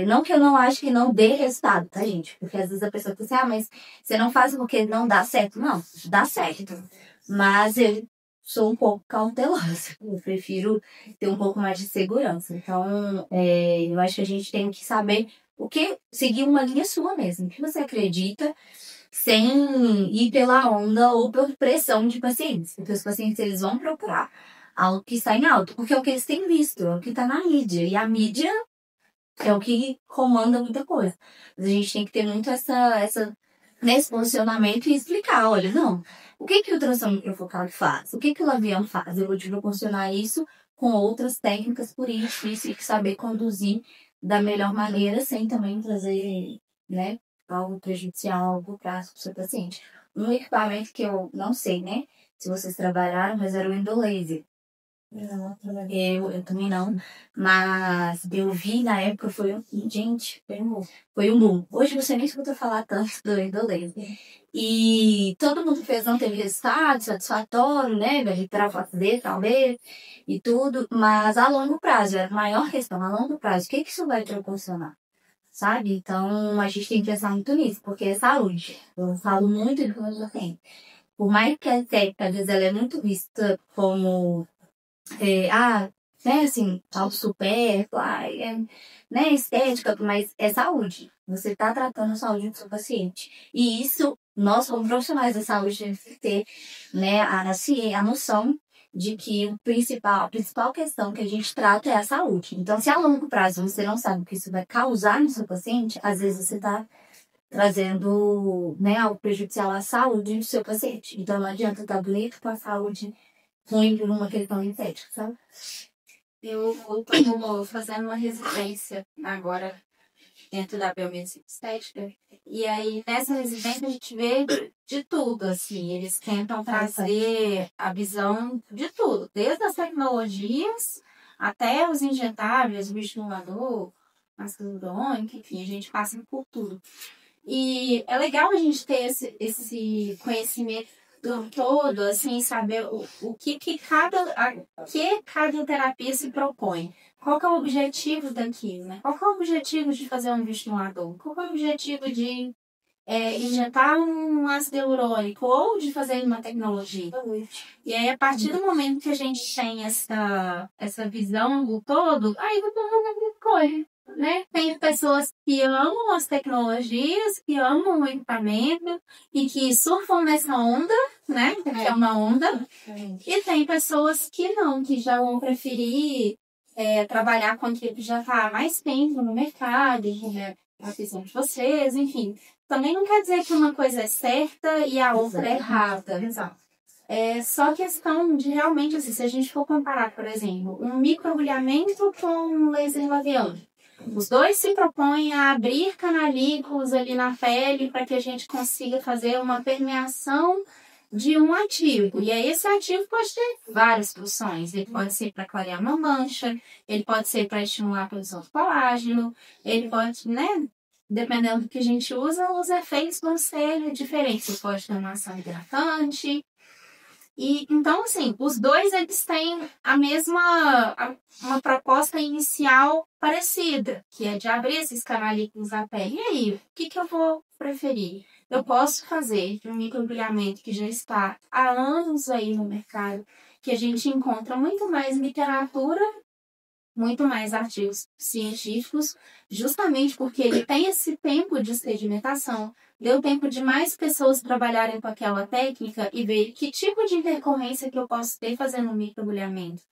não que eu não acho que não dê resultado, tá, gente? Porque às vezes a pessoa fala assim, mas você não faz porque não dá certo. Não, dá certo. Mas eu sou um pouco cautelosa. Eu prefiro ter um pouco mais de segurança. Então, eu acho que a gente tem que saber seguir uma linha sua mesmo. O que você acredita, sem ir pela onda ou por pressão de pacientes. Porque os pacientes, eles vão procurar algo que está em alto. Porque é o que eles têm visto, é o que está na mídia. E a mídia é o que comanda muita coisa. Mas a gente tem que ter muito nesse posicionamento e explicar, olha, não, o que o ultrassom microfocado faz? O que o labial faz? Eu vou te proporcionar isso com outras técnicas por isso, e saber conduzir da melhor maneira, sem também trazer, né, algo prejudicial, algo para o seu paciente. Um equipamento que eu não sei, né, se vocês trabalharam, mas era o endolaser. Eu também não, mas eu vi na época, foi um boom. Hoje você nem escuta falar tanto do endolaser. E todo mundo fez, não teve resultado satisfatório, né? Vai recuperar o fato dele, talvez, e tudo, mas a longo prazo, é a maior questão, a longo prazo, o que isso vai proporcionar? Sabe? Então, a gente tem que pensar muito nisso, porque é saúde. Eu falo muito de coisa assim. Por mais que a técnica, às vezes, ela é muito vista como né, assim, algo supérfluo, né, estética, mas é saúde. Você está tratando a saúde do seu paciente. E isso, nós, como profissionais da saúde, temos que ter, né, a noção de que a principal questão que a gente trata é a saúde. Então, se a longo prazo você não sabe o que isso vai causar no seu paciente, às vezes você está trazendo, né, algo prejudicial à saúde do seu paciente. Então, não adianta estar bonito com a saúde ruim por uma questão estética, sabe? Eu estou fazendo uma residência agora dentro da biomedicina estética. E aí, nessa residência, a gente vê de tudo, assim. Eles tentam trazer a visão de tudo, desde as tecnologias até os injetáveis, o estimulador, ácido hialurônico, enfim, a gente passa por tudo. E é legal a gente ter esse conhecimento todo, assim, saber o que cada terapia se propõe. Qual que é o objetivo daquilo, né? Qual que é o objetivo de fazer um bioestimulador? Qual que é o objetivo de injetar um ácido hialurônico ou de fazer uma tecnologia? E aí, a partir do momento que a gente tem essa visão do todo, aí vai todo corre. Né? Tem pessoas que amam as tecnologias, que amam o equipamento e que surfam nessa onda, né? Que é uma onda. E tem pessoas que não, que já vão preferir trabalhar com aquilo que já está mais tempo no mercado, né? A visão de vocês, enfim. Também não quer dizer que uma coisa é certa e a outra é errada. Exato. É só questão de realmente, assim, se a gente for comparar, por exemplo, um microagulhamento com um laser labial. Os dois se propõem a abrir canalículos ali na pele para que a gente consiga fazer uma permeação de um ativo. E aí esse ativo pode ter várias funções. Ele pode ser para clarear uma mancha, ele pode ser para estimular a produção de colágeno, ele pode, né? Dependendo do que a gente usa, os efeitos vão ser diferentes. Ele pode ter uma ação hidratante. E, então, assim, os dois eles têm uma proposta inicial parecida, que é de abrir esses canalículos na pele. E aí, o que eu vou preferir? Eu posso fazer de um microagulhamento que já está há anos aí no mercado, que a gente encontra muito mais literatura, muito mais artigos científicos, justamente porque ele tem esse tempo de sedimentação, deu tempo de mais pessoas trabalharem com aquela técnica e ver que tipo de intercorrência que eu posso ter fazendo um microagulhamento.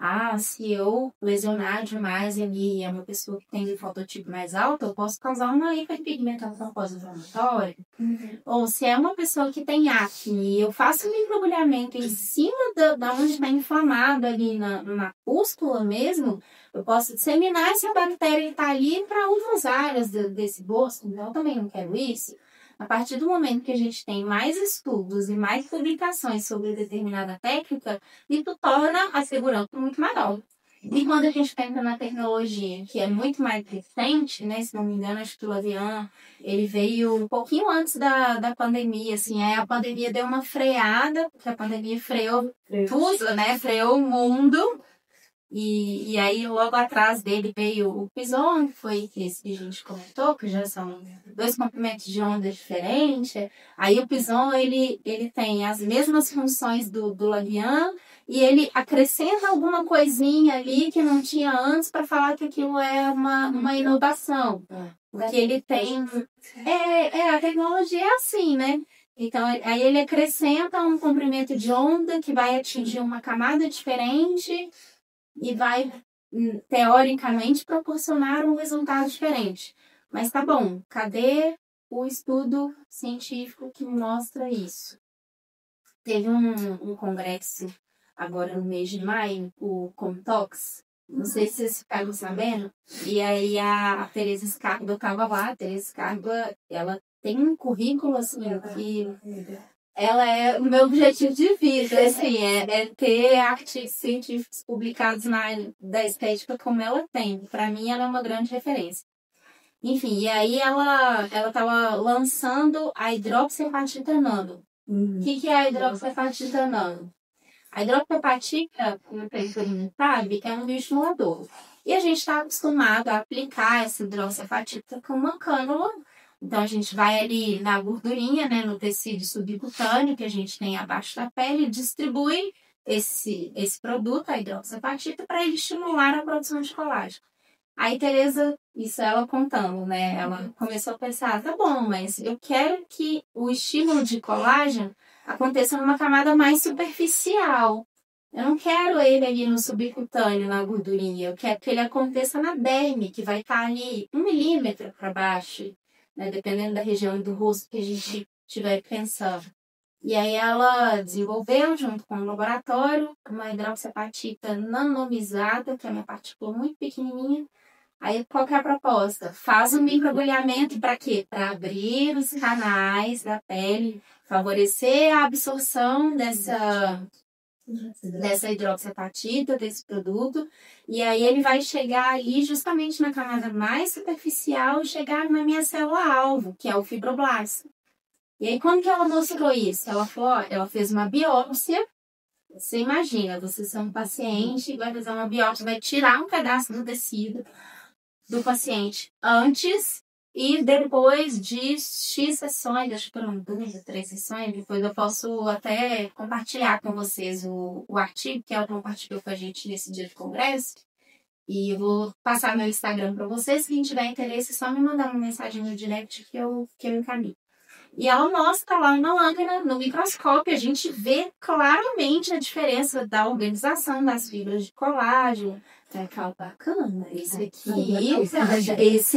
Ah, se eu lesionar demais ali, é uma pessoa que tem um fototipo mais alto, eu posso causar uma hiperpigmentação pós-inflamatória. Ou se é uma pessoa que tem acne e eu faço um microagulhamento em cima da onde está inflamado ali na pústula mesmo, eu posso disseminar essa bactéria que está ali para outras áreas desse rosto, então eu também não quero isso. A partir do momento que a gente tem mais estudos e mais publicações sobre determinada técnica, isso torna a segurança muito maior. E quando a gente pensa na tecnologia, que é muito mais recente, né? Se não me engano, acho que o Lavian, ele veio um pouquinho antes da pandemia, assim, aí a pandemia deu uma freada, porque a pandemia freou tudo, né? Freou o mundo. E aí, logo atrás dele veio o Pison, que foi esse que a gente comentou, que já são dois comprimentos de onda diferentes. Aí o Pison, ele tem as mesmas funções do Lavian e ele acrescenta alguma coisinha ali que não tinha antes para falar que aquilo é uma inovação. Porque ele tem... a tecnologia é assim, né? Então, aí ele acrescenta um comprimento de onda que vai atingir uma camada diferente e vai, teoricamente, proporcionar um resultado diferente. Mas tá bom, cadê o estudo científico que mostra isso? Teve um congresso agora no mês de maio, o Comtox, não sei se vocês ficaram sabendo, e aí a Teresa Scarba estava lá. A Teresa Scarba, ela tem um currículo assim que... Ela é o meu objetivo de vida, assim, é ter artigos científicos publicados na área da estética como ela tem. Para mim, ela é uma grande referência. Enfim, e aí ela estava lançando a hidroxiapatita nano. O que é a hidroxiapatita nano? A hidroxiapatita, como todo mundo sabe, é um bioestimulador. E a gente está acostumado a aplicar essa hidroxiapatita com uma cânula. Então, a gente vai ali na gordurinha, né, no tecido subcutâneo que a gente tem abaixo da pele e distribui esse produto, a hidroxiapatita, para ele estimular a produção de colágeno. Aí, Tereza, isso ela contando, né, ela começou a pensar, tá bom, mas eu quero que o estímulo de colágeno aconteça numa camada mais superficial. Eu não quero ele ali no subcutâneo, na gordurinha. Eu quero que ele aconteça na derme, que vai estar ali 1 milímetro para baixo, né, dependendo da região do rosto que a gente estiver pensando. E aí ela desenvolveu, junto com o laboratório, uma hidroxiapatita nanomizada, que é uma partícula muito pequenininha, Aí, qual que é a proposta? Faz um microagulhamento para quê? Para abrir os canais da pele, favorecer a absorção dessa hidroxiapatita, desse produto, e aí ele vai chegar ali justamente na camada mais superficial, chegar na minha célula-alvo, que é o fibroblasto. E aí, como que ela mostrou isso? Ela falou, ó, ela fez uma biópsia. Você imagina, você é um paciente, vai fazer uma biópsia, vai tirar um pedaço do tecido do paciente antes e depois de X sessões, acho que foram 2 ou 3 sessões, depois eu posso até compartilhar com vocês o artigo, que ela compartilhou com a gente nesse dia de congresso. E eu vou passar meu Instagram para vocês. Quem tiver interesse, é só me mandar uma mensagem no direct que eu encaminho. E ela mostra lá na lâmina, no microscópio, a gente vê claramente a diferença da organização das fibras de colágeno. Tá bacana. Esse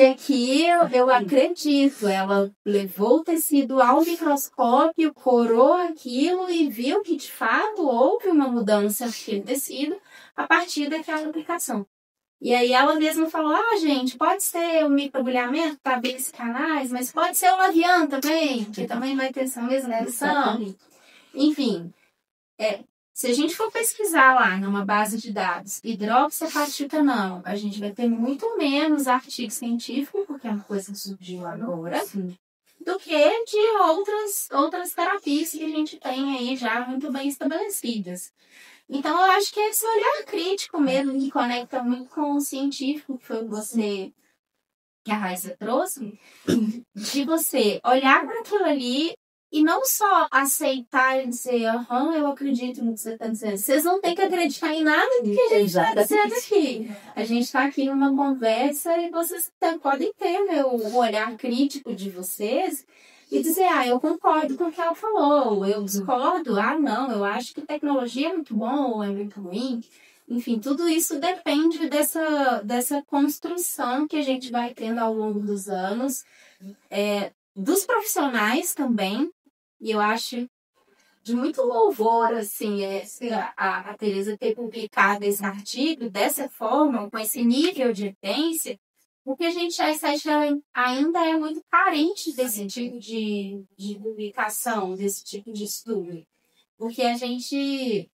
aqui eu acredito. Ela levou o tecido ao microscópio, corou aquilo e viu que de fato houve uma mudança naquele tecido a partir daquela aplicação. E aí ela mesma falou, gente, pode ser o microagulhamento para abrir esses canais, mas pode ser o Lavian também, que também vai ter essa mesma função. Enfim, se a gente for pesquisar lá numa base de dados, hidroxiapatita não, a gente vai ter muito menos artigo científico, porque é uma coisa que surgiu agora, do que de outras terapias que a gente tem aí já muito bem estabelecidas. Então, eu acho que é esse olhar crítico mesmo, que conecta muito com o científico, que foi você, que a Raíssa trouxe, de você olhar para aquilo ali e não só aceitar e dizer, eu acredito no que você está dizendo. Vocês não têm que acreditar em nada do que a gente está dizendo aqui. A gente está aqui numa conversa e vocês podem ter o olhar crítico de vocês e dizer, eu concordo com o que ela falou, eu discordo, não, eu acho que tecnologia é muito bom ou é muito ruim. Enfim, tudo isso depende dessa construção que a gente vai tendo ao longo dos anos, dos profissionais também, e eu acho de muito louvor, assim, a Tereza ter publicado esse artigo dessa forma, com esse nível de evidência, porque a estética ainda é muito carente desse tipo de publicação, desse tipo de estudo. Porque a gente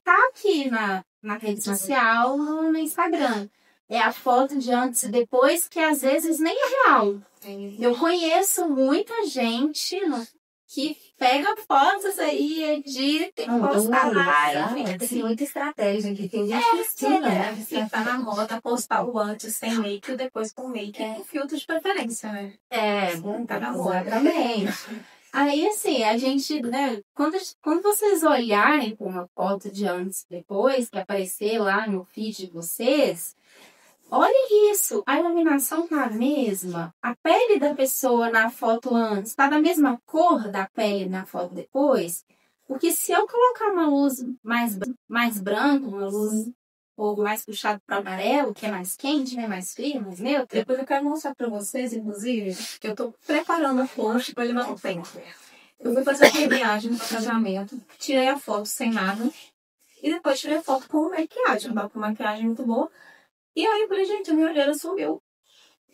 tá aqui na rede social, no Instagram. É a foto de antes e depois, que às vezes nem é real. Eu conheço muita gente que pega fotos aí, edita e posta lá. Tem muita estratégia que tem gente que tá na moda postar o antes sem make e o depois com make com filtro de preferência, né? Tá na moda. Exatamente. Aí, assim, a gente, né, quando vocês olharem para uma foto de antes e depois, que aparecer lá no feed de vocês, olha isso, a iluminação tá a mesma, a pele da pessoa na foto antes tá da mesma cor da pele na foto depois, porque se eu colocar uma luz mais branca, uma luz ou mais puxado para amarelo, que é mais quente, né, mais frio, mais neutro. Depois eu quero mostrar para vocês, inclusive, que eu tô preparando o post para ele não tempo. Eu fui fazer uma viagem para casamento, tirei a foto sem nada, e depois tirei a foto com maquiagem. Eu tava com maquiagem muito boa. E aí eu falei, gente, a minha olheira sumiu.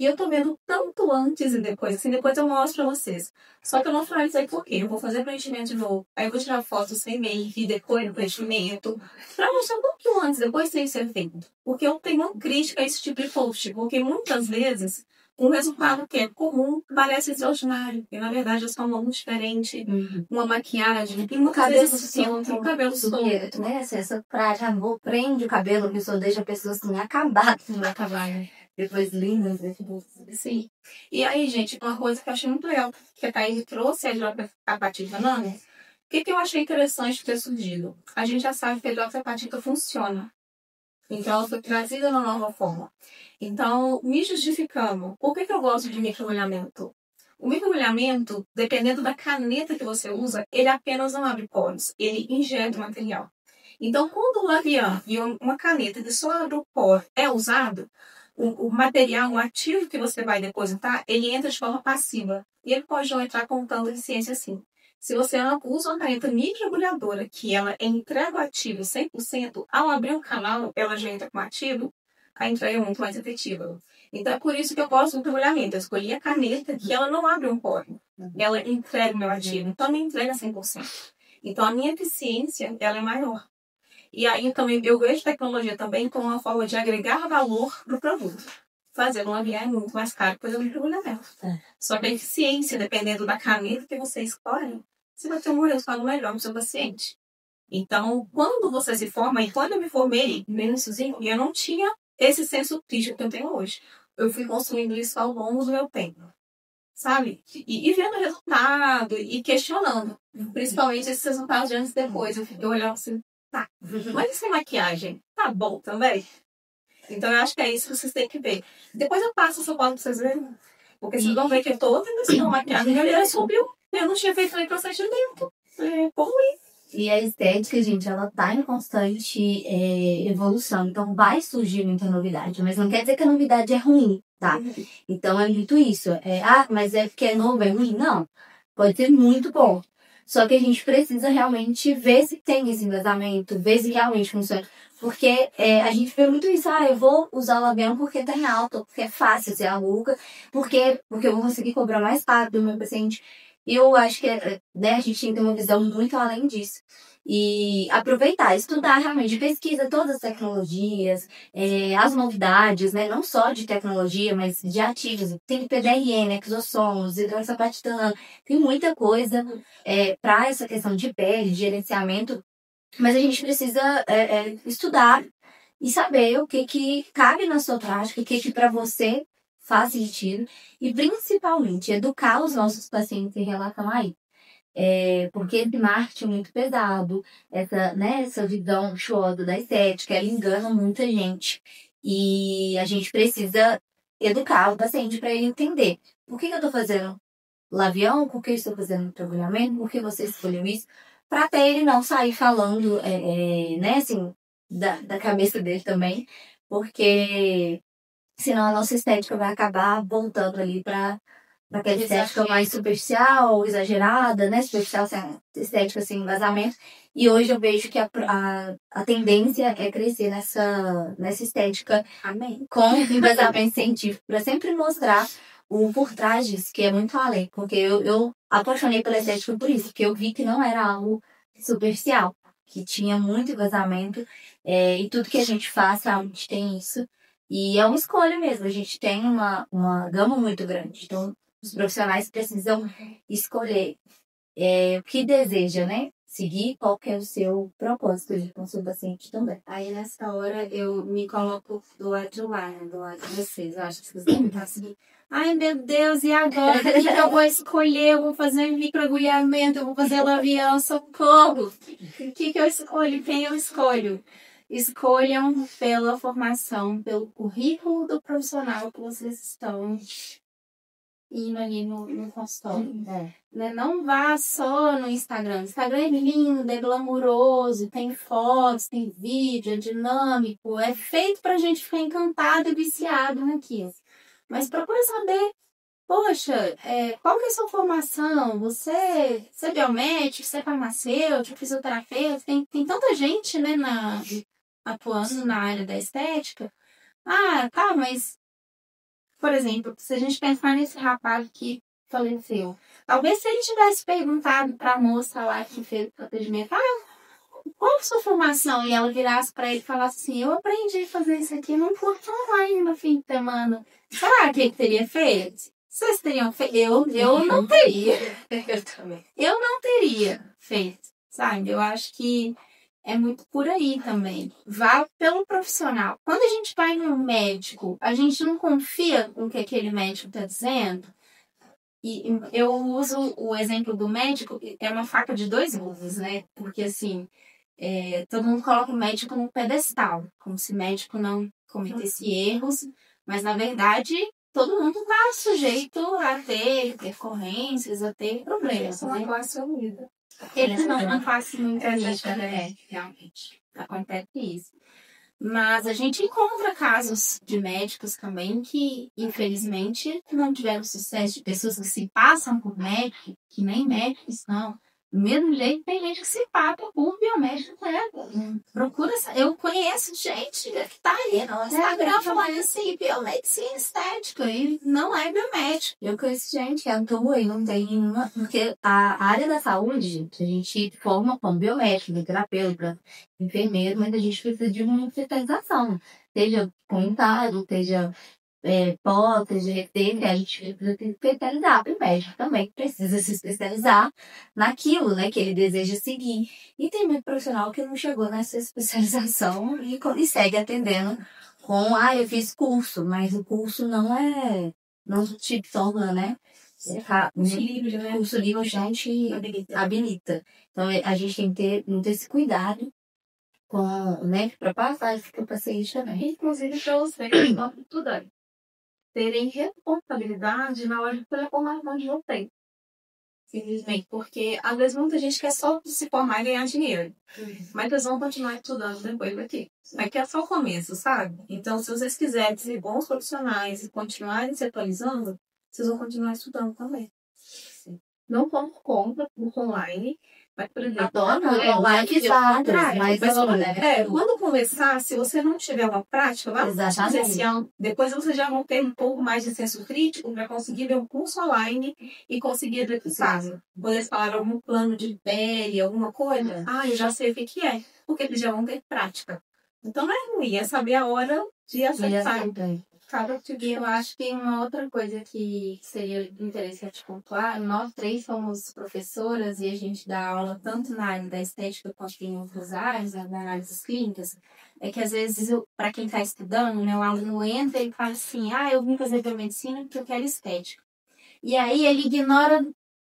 E eu tô vendo tanto antes e depois. Assim, depois eu mostro pra vocês. Só que eu não finalizei por quê? Eu vou fazer preenchimento de novo. Aí eu vou tirar foto sem make, depois do preenchimento. Pra mostrar um pouquinho antes, depois sem ser feito. Porque eu tenho uma crítica a esse tipo de post. Porque muitas vezes, um resultado que é comum parece extraordinário. E na verdade é só uma mão diferente, uma maquiagem. E um cabelo solto. Um cabelo solto. Né? Essa frase, amor, prende o cabelo, a pessoa deixa a pessoa assim, acabada. Não vai acabar, né? Depois linda, sim. E aí, gente, uma coisa que eu achei muito legal, que a Thaís trouxe a hidroxiapatita nano, o que eu achei interessante ter surgido? A gente já sabe que a hidroxiapatita funciona. Então, ela foi trazida na nova forma. Então, me justificando, por que eu gosto de microagulhamento? O microagulhamento, dependendo da caneta que você usa, ele apenas não abre poros, ele injeta o material. Então, quando o Lavian e uma caneta de só abre o poro é usado, o material, o ativo que você vai depositar, ele entra de forma passiva. E ele pode não entrar com tanta eficiência assim. Se você usa uma caneta microagulhadora, que ela entrega o ativo 100%, ao abrir um canal, ela já entra com ativo, a entrega é muito mais efetiva. Então, é por isso que eu gosto do mergulhamento. Eu escolhi a caneta, que ela não abre um poro. Ela entrega o meu ativo. Então, me entrega 100%. Então, a minha eficiência, ela é maior. E aí, também, eu vejo tecnologia também como uma forma de agregar valor para o produto. Fazendo um avião é muito mais caro que fazer um mergulhamento. Só que a eficiência, dependendo da caneta que você escolhe, você vai ter um resultado melhor no seu paciente. Então, quando você se forma, e quando eu me formei, eu não tinha esse senso crítico que eu tenho hoje. Eu fui construindo isso ao longo do meu tempo, sabe? E vendo o resultado, e questionando. Principalmente esses resultados de anos depois. Eu olhava assim, tá, mas essa maquiagem tá bom também? Então, eu acho que é isso que vocês têm que ver. Depois eu passo essa foto pra vocês verem. Porque vocês vão ver que eu tô vendo assim, uma maquiagem, minha olhada subiu. Eu não tinha feito nem procedimento. Poluí. E a estética, gente, ela tá em constante evolução. Então, vai surgir muita novidade. Mas não quer dizer que a novidade é ruim, tá? Então, é muito isso. Mas é porque é novo, é ruim? Não. Pode ser muito bom. Só que a gente precisa realmente ver se tem esse embasamento, ver se realmente funciona. Porque a gente vê muito isso. Eu vou usar o avião porque tá em alta, porque é fácil ser aluga, porque eu vou conseguir cobrar mais caro do meu paciente. E eu acho que né, a gente tem que ter uma visão muito além disso. E aproveitar, estudar realmente, pesquisa todas as tecnologias, as novidades, né? Não só de tecnologia, mas de ativos. Tem PDRN, exossomos, hidroxapatitano, tem muita coisa para essa questão de pele, de gerenciamento. Mas a gente precisa estudar e saber o que cabe na sua prática, o que para você faz sentido. E, principalmente, educar os nossos pacientes em relação a isso. Porque esse marketing é muito pesado, essa visão showosa da estética, ela engana muita gente. E a gente precisa educar o paciente para ele entender. Por que eu estou fazendo lavião? Por que eu estou fazendo mergulhamento? Por que você escolheu isso? Para até ele não sair falando, né, assim, da cabeça dele também. Porque senão a nossa estética vai acabar voltando ali para aquela estética mais superficial, exagerada, né? Superficial, assim, estética sem embasamento. E hoje eu vejo que a tendência é crescer nessa estética com embasamento científico, para sempre mostrar o por trás disso, que é muito além. Porque eu apaixonei pela estética por isso, porque eu vi que não era algo superficial, que tinha muito embasamento, e tudo que a gente faz realmente tem isso. E é uma escolha mesmo, a gente tem uma gama muito grande. Então, os profissionais precisam escolher o que deseja, né? Seguir qual que é o seu propósito de com o seu paciente também. Aí, nessa hora, eu me coloco do lado de lá, né? Do lado de vocês. Eu acho que vocês devem estar assim. Ai, meu Deus, e agora? O que eu vou escolher? Eu vou fazer microagulhamento, eu vou fazer labial, socorro. O que eu escolho? Quem eu escolho? Escolham pela formação, pelo currículo do profissional que vocês estão indo ali no consultório. Né? Não vá só no Instagram. O Instagram é lindo, é glamuroso, tem fotos, tem vídeo, é dinâmico, é feito pra gente ficar encantado e viciado naquilo. Mas procura saber, poxa, qual que é a sua formação? Você é biomédico, você é farmacêutico, fisioterapeuta, tem tanta gente, né, atuando na área da estética. Tá, mas, por exemplo, se a gente pensar nesse rapaz que faleceu, talvez se ele tivesse perguntado para a moça lá que fez o procedimento, qual a sua formação? E ela virasse para ele e falasse assim, eu aprendi a fazer isso aqui num curso online no fim de semana. Será que ele teria feito? Vocês teriam feito? Eu não teria. Eu também. Eu não teria feito, sabe? Eu acho que é muito por aí também. Vá pelo profissional. Quando a gente vai no médico, a gente não confia no que aquele médico está dizendo. E eu uso o exemplo do médico, é uma faca de dois gumes, né? Porque, assim, todo mundo coloca o médico no pedestal, como se o médico não cometesse erros, mas, na verdade, todo mundo está sujeito a ter intercorrências, a ter problemas. É uma classe unida. Eles não uma classe muito unida, né? Realmente. Acontece isso. Mas a gente encontra casos de médicos também que, infelizmente, não tiveram sucesso, de pessoas que se passam por médicos, que nem médicos são, Do mesmo jeito, tem gente que se papa por biomédico, né? Procura. Eu conheço gente que tá aí no Instagram falando assim, biomedicina estética, e não é biomédico. Eu conheço gente que atua e não tem nenhuma. Porque a área da saúde, gente, a gente forma como biomédico, terapeuta, enfermeiro, mas a gente precisa de uma especialização. Seja comunitário, seja pós, seja receita, a gente precisa se especializar. O médico também precisa se especializar naquilo, né, que ele deseja seguir. E tem muito profissional que não chegou nessa especialização e segue atendendo com, eu fiz curso, mas o curso não te torna, né? O curso livre já te habilita. Então, a gente tem que ter muito esse cuidado com, né, para passar isso para o paciente também. Inclusive para os nossos estudantes terem responsabilidade na hora de escolher a formação de vocês. Simplesmente porque, às vezes, muita gente quer só se formar e ganhar dinheiro. Mas eles vão continuar estudando depois daqui. Aqui é só o começo, sabe? Então, se vocês quiserem ser bons profissionais e continuarem se atualizando, vocês vão continuar estudando também. Sim. Não vamos contra o online. Mas, por exemplo, quando começar, se você não tiver uma prática, vai presencial, depois vocês já vão ter um pouco mais de senso crítico para conseguir ver um curso online e conseguir executar. Quando eles falaram algum plano de pele, alguma coisa, eu já sei o que é, porque eles já vão ter prática. Então não é ruim, é saber a hora de acertar. E eu acho que uma outra coisa que seria interessante pontuar, nós três somos professoras e a gente dá aula tanto na área da estética quanto em outras áreas, na análises clínicas, é que às vezes, para quem está estudando, né, o aluno entra e fala assim, eu vim fazer biomedicina porque eu quero estética. E aí ele ignora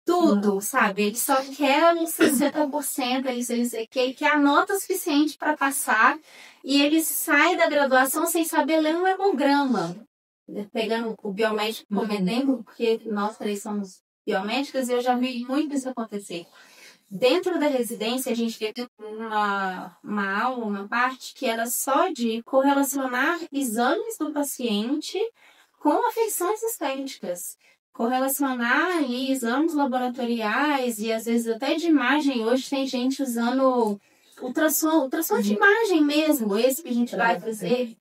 tudo, sabe? Ele só quer uns 60%, ele quer a nota suficiente para passar e ele sai da graduação sem saber ler um hemograma. Pegando o biomédico como exemplo, porque nós três somos biomédicas e eu já vi muito isso acontecer. Dentro da residência, a gente teve uma aula, uma parte que era só de correlacionar exames do paciente com afecções estéticas. Correlacionar ali exames laboratoriais e às vezes até de imagem. Hoje tem gente usando ultrassom de imagem mesmo, esse que a gente vai fazer,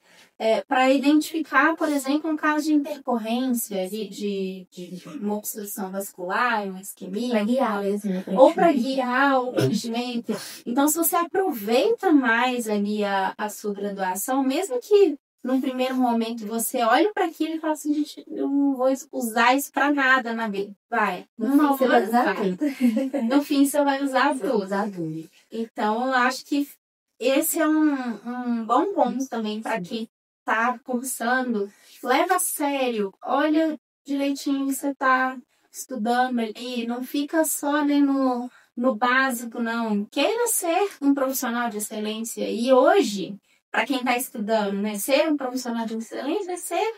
para identificar, por exemplo, um caso de intercorrência de uma obstrução vascular, uma isquemia, ou para guiar o preenchimento. Então, se você aproveita mais ali a sua graduação, mesmo que num primeiro momento você olha para aquilo e fala assim, gente, eu não vou usar isso para nada na vida. Vai. No fim, você vai usar tudo. No fim, você vai usar tudo. Então, eu acho que esse é um bom ponto também para quem está cursando. Leva a sério. Olha direitinho que você está estudando ali. Não fica só ali no básico, não. Queira ser um profissional de excelência. E hoje, para quem está estudando, né, ser um profissional de excelência é ser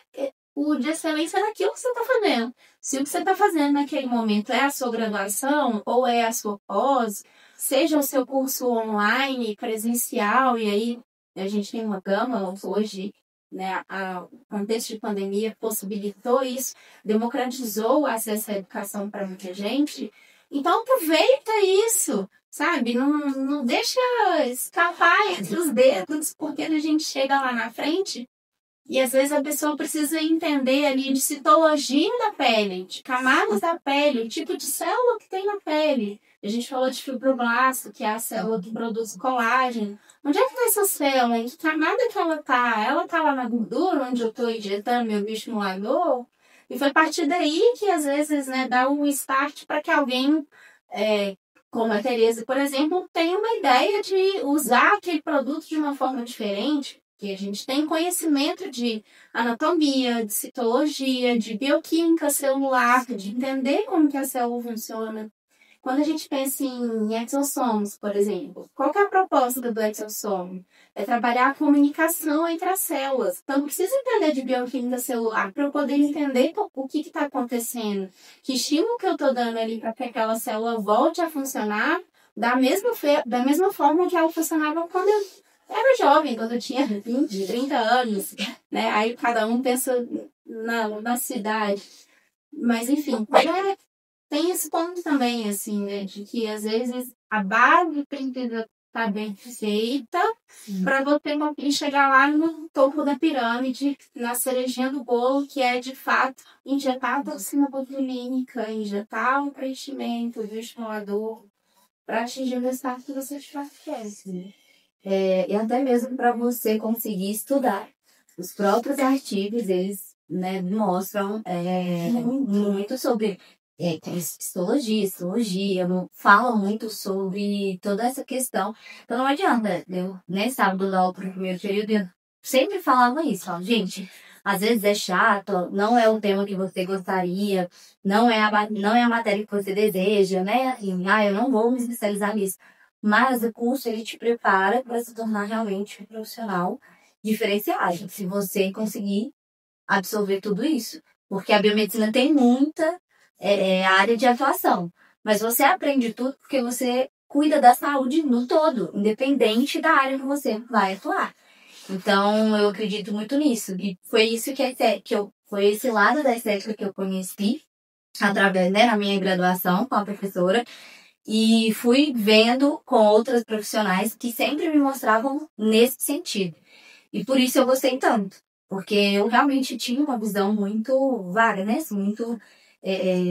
o de excelência naquilo que você está fazendo. Se o que você está fazendo naquele momento é a sua graduação ou é a sua pós, seja o seu curso online, presencial, e aí a gente tem uma gama hoje, né, o contexto de pandemia possibilitou isso, democratizou o acesso à educação para muita gente. Então aproveita isso, sabe? Não deixa escapar entre os dedos, porque a gente chega lá na frente e às vezes a pessoa precisa entender ali de citologia da pele, de camadas da pele, o tipo de célula que tem na pele. A gente falou de fibroblasto, que é a célula que produz colágeno. Onde é que está essa célula? Em que camada que ela está? Ela está lá na gordura, onde eu estou injetando meu bioestimulador? E foi a partir daí que, às vezes, né, dá um start para que alguém, como a Tereza, por exemplo, tenha uma ideia de usar aquele produto de uma forma diferente, que a gente tem conhecimento de anatomia, de citologia, de bioquímica celular, de entender como que a célula funciona. Quando a gente pensa em exossomos, por exemplo, qual que é a proposta do exossomo? É trabalhar a comunicação entre as células. Então, eu preciso entender de bioquímica celular para eu poder entender o que está acontecendo. Que estímulo que eu estou dando ali para que aquela célula volte a funcionar da mesma forma que ela funcionava quando eu era jovem, quando eu tinha 20, 30 anos. Né? Aí cada um pensa na cidade. Mas, enfim, tem esse ponto também, assim, né? De que às vezes a base precisa estar bem feita para você conseguir chegar lá no topo da pirâmide, na cerejinha do bolo, que é de fato injetar a toxina botulínica, injetar o preenchimento, o estimulador, para atingir o resultado que você de fato quer. E até mesmo para você conseguir estudar. Os próprios artigos, eles, né, mostram muito sobre histologia, falam muito sobre toda essa questão. Então não adianta, eu nem sábado lá o primeiro período, eu sempre falava isso, ó, gente, às vezes é chato, não é o tema que você gostaria, não é a matéria que você deseja, né? Assim, eu não vou me especializar nisso. Mas o curso, ele te prepara para se tornar realmente um profissional diferenciado, se você conseguir absorver tudo isso. Porque a biomedicina tem muita área de atuação, mas você aprende tudo porque você cuida da saúde no todo, independente da área que você vai atuar. Então, eu acredito muito nisso. E foi isso foi esse lado da estética que eu conheci através, né, na minha graduação com a professora. E fui vendo com outras profissionais que sempre me mostravam nesse sentido. E por isso eu gostei tanto. Porque eu realmente tinha uma visão muito vaga, né? Muito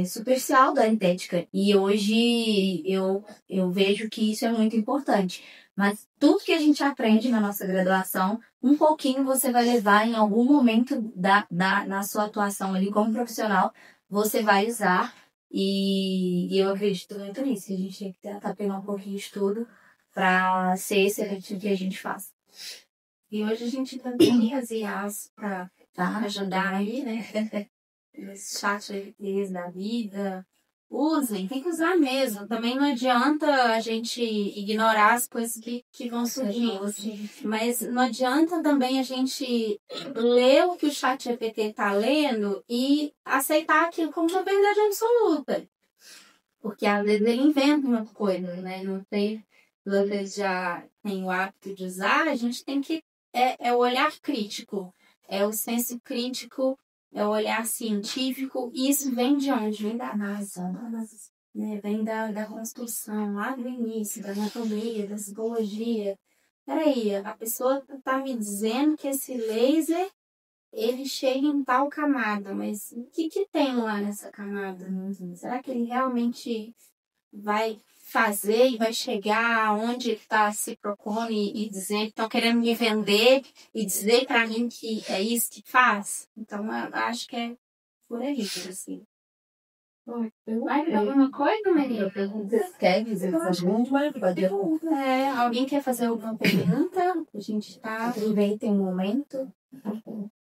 superficial da estética. E hoje eu vejo que isso é muito importante. Mas tudo que a gente aprende na nossa graduação, um pouquinho você vai levar em algum momento na sua atuação ali como profissional, você vai usar. E eu acredito muito nisso. Que a gente tem que tentar pegar um pouquinho de tudo para ser excelente no que a gente faz. E hoje a gente também as IAs para ajudar aí, né? Os chat GPTs da vida. Usem, tem que usar mesmo. Também não adianta a gente ignorar as coisas que vão surgindo. Mas não adianta também a gente ler o que o chat GPT está lendo e aceitar aquilo como uma verdade absoluta. Porque às vezes ele inventa uma coisa, né? Não tem, às vezes já tem o hábito de usar, a gente tem que. É o olhar crítico, é o senso crítico, é o olhar científico. E isso vem de onde? Vem da NASA, né? Vem da construção, lá do início, da anatomia, da psicologia. Peraí, a pessoa está me dizendo que esse laser ele chega em tal camada, mas o que tem lá nessa camada? Será que ele realmente vai fazer e vai chegar onde ele está se propondo e dizer que estão querendo me vender e dizer para mim que é isso que faz? Então, eu acho que é por aí, assim. Vai ter alguma coisa, Maria? Quer dizer, alguém quer fazer alguma pergunta? A gente está... Aproveitem um momento.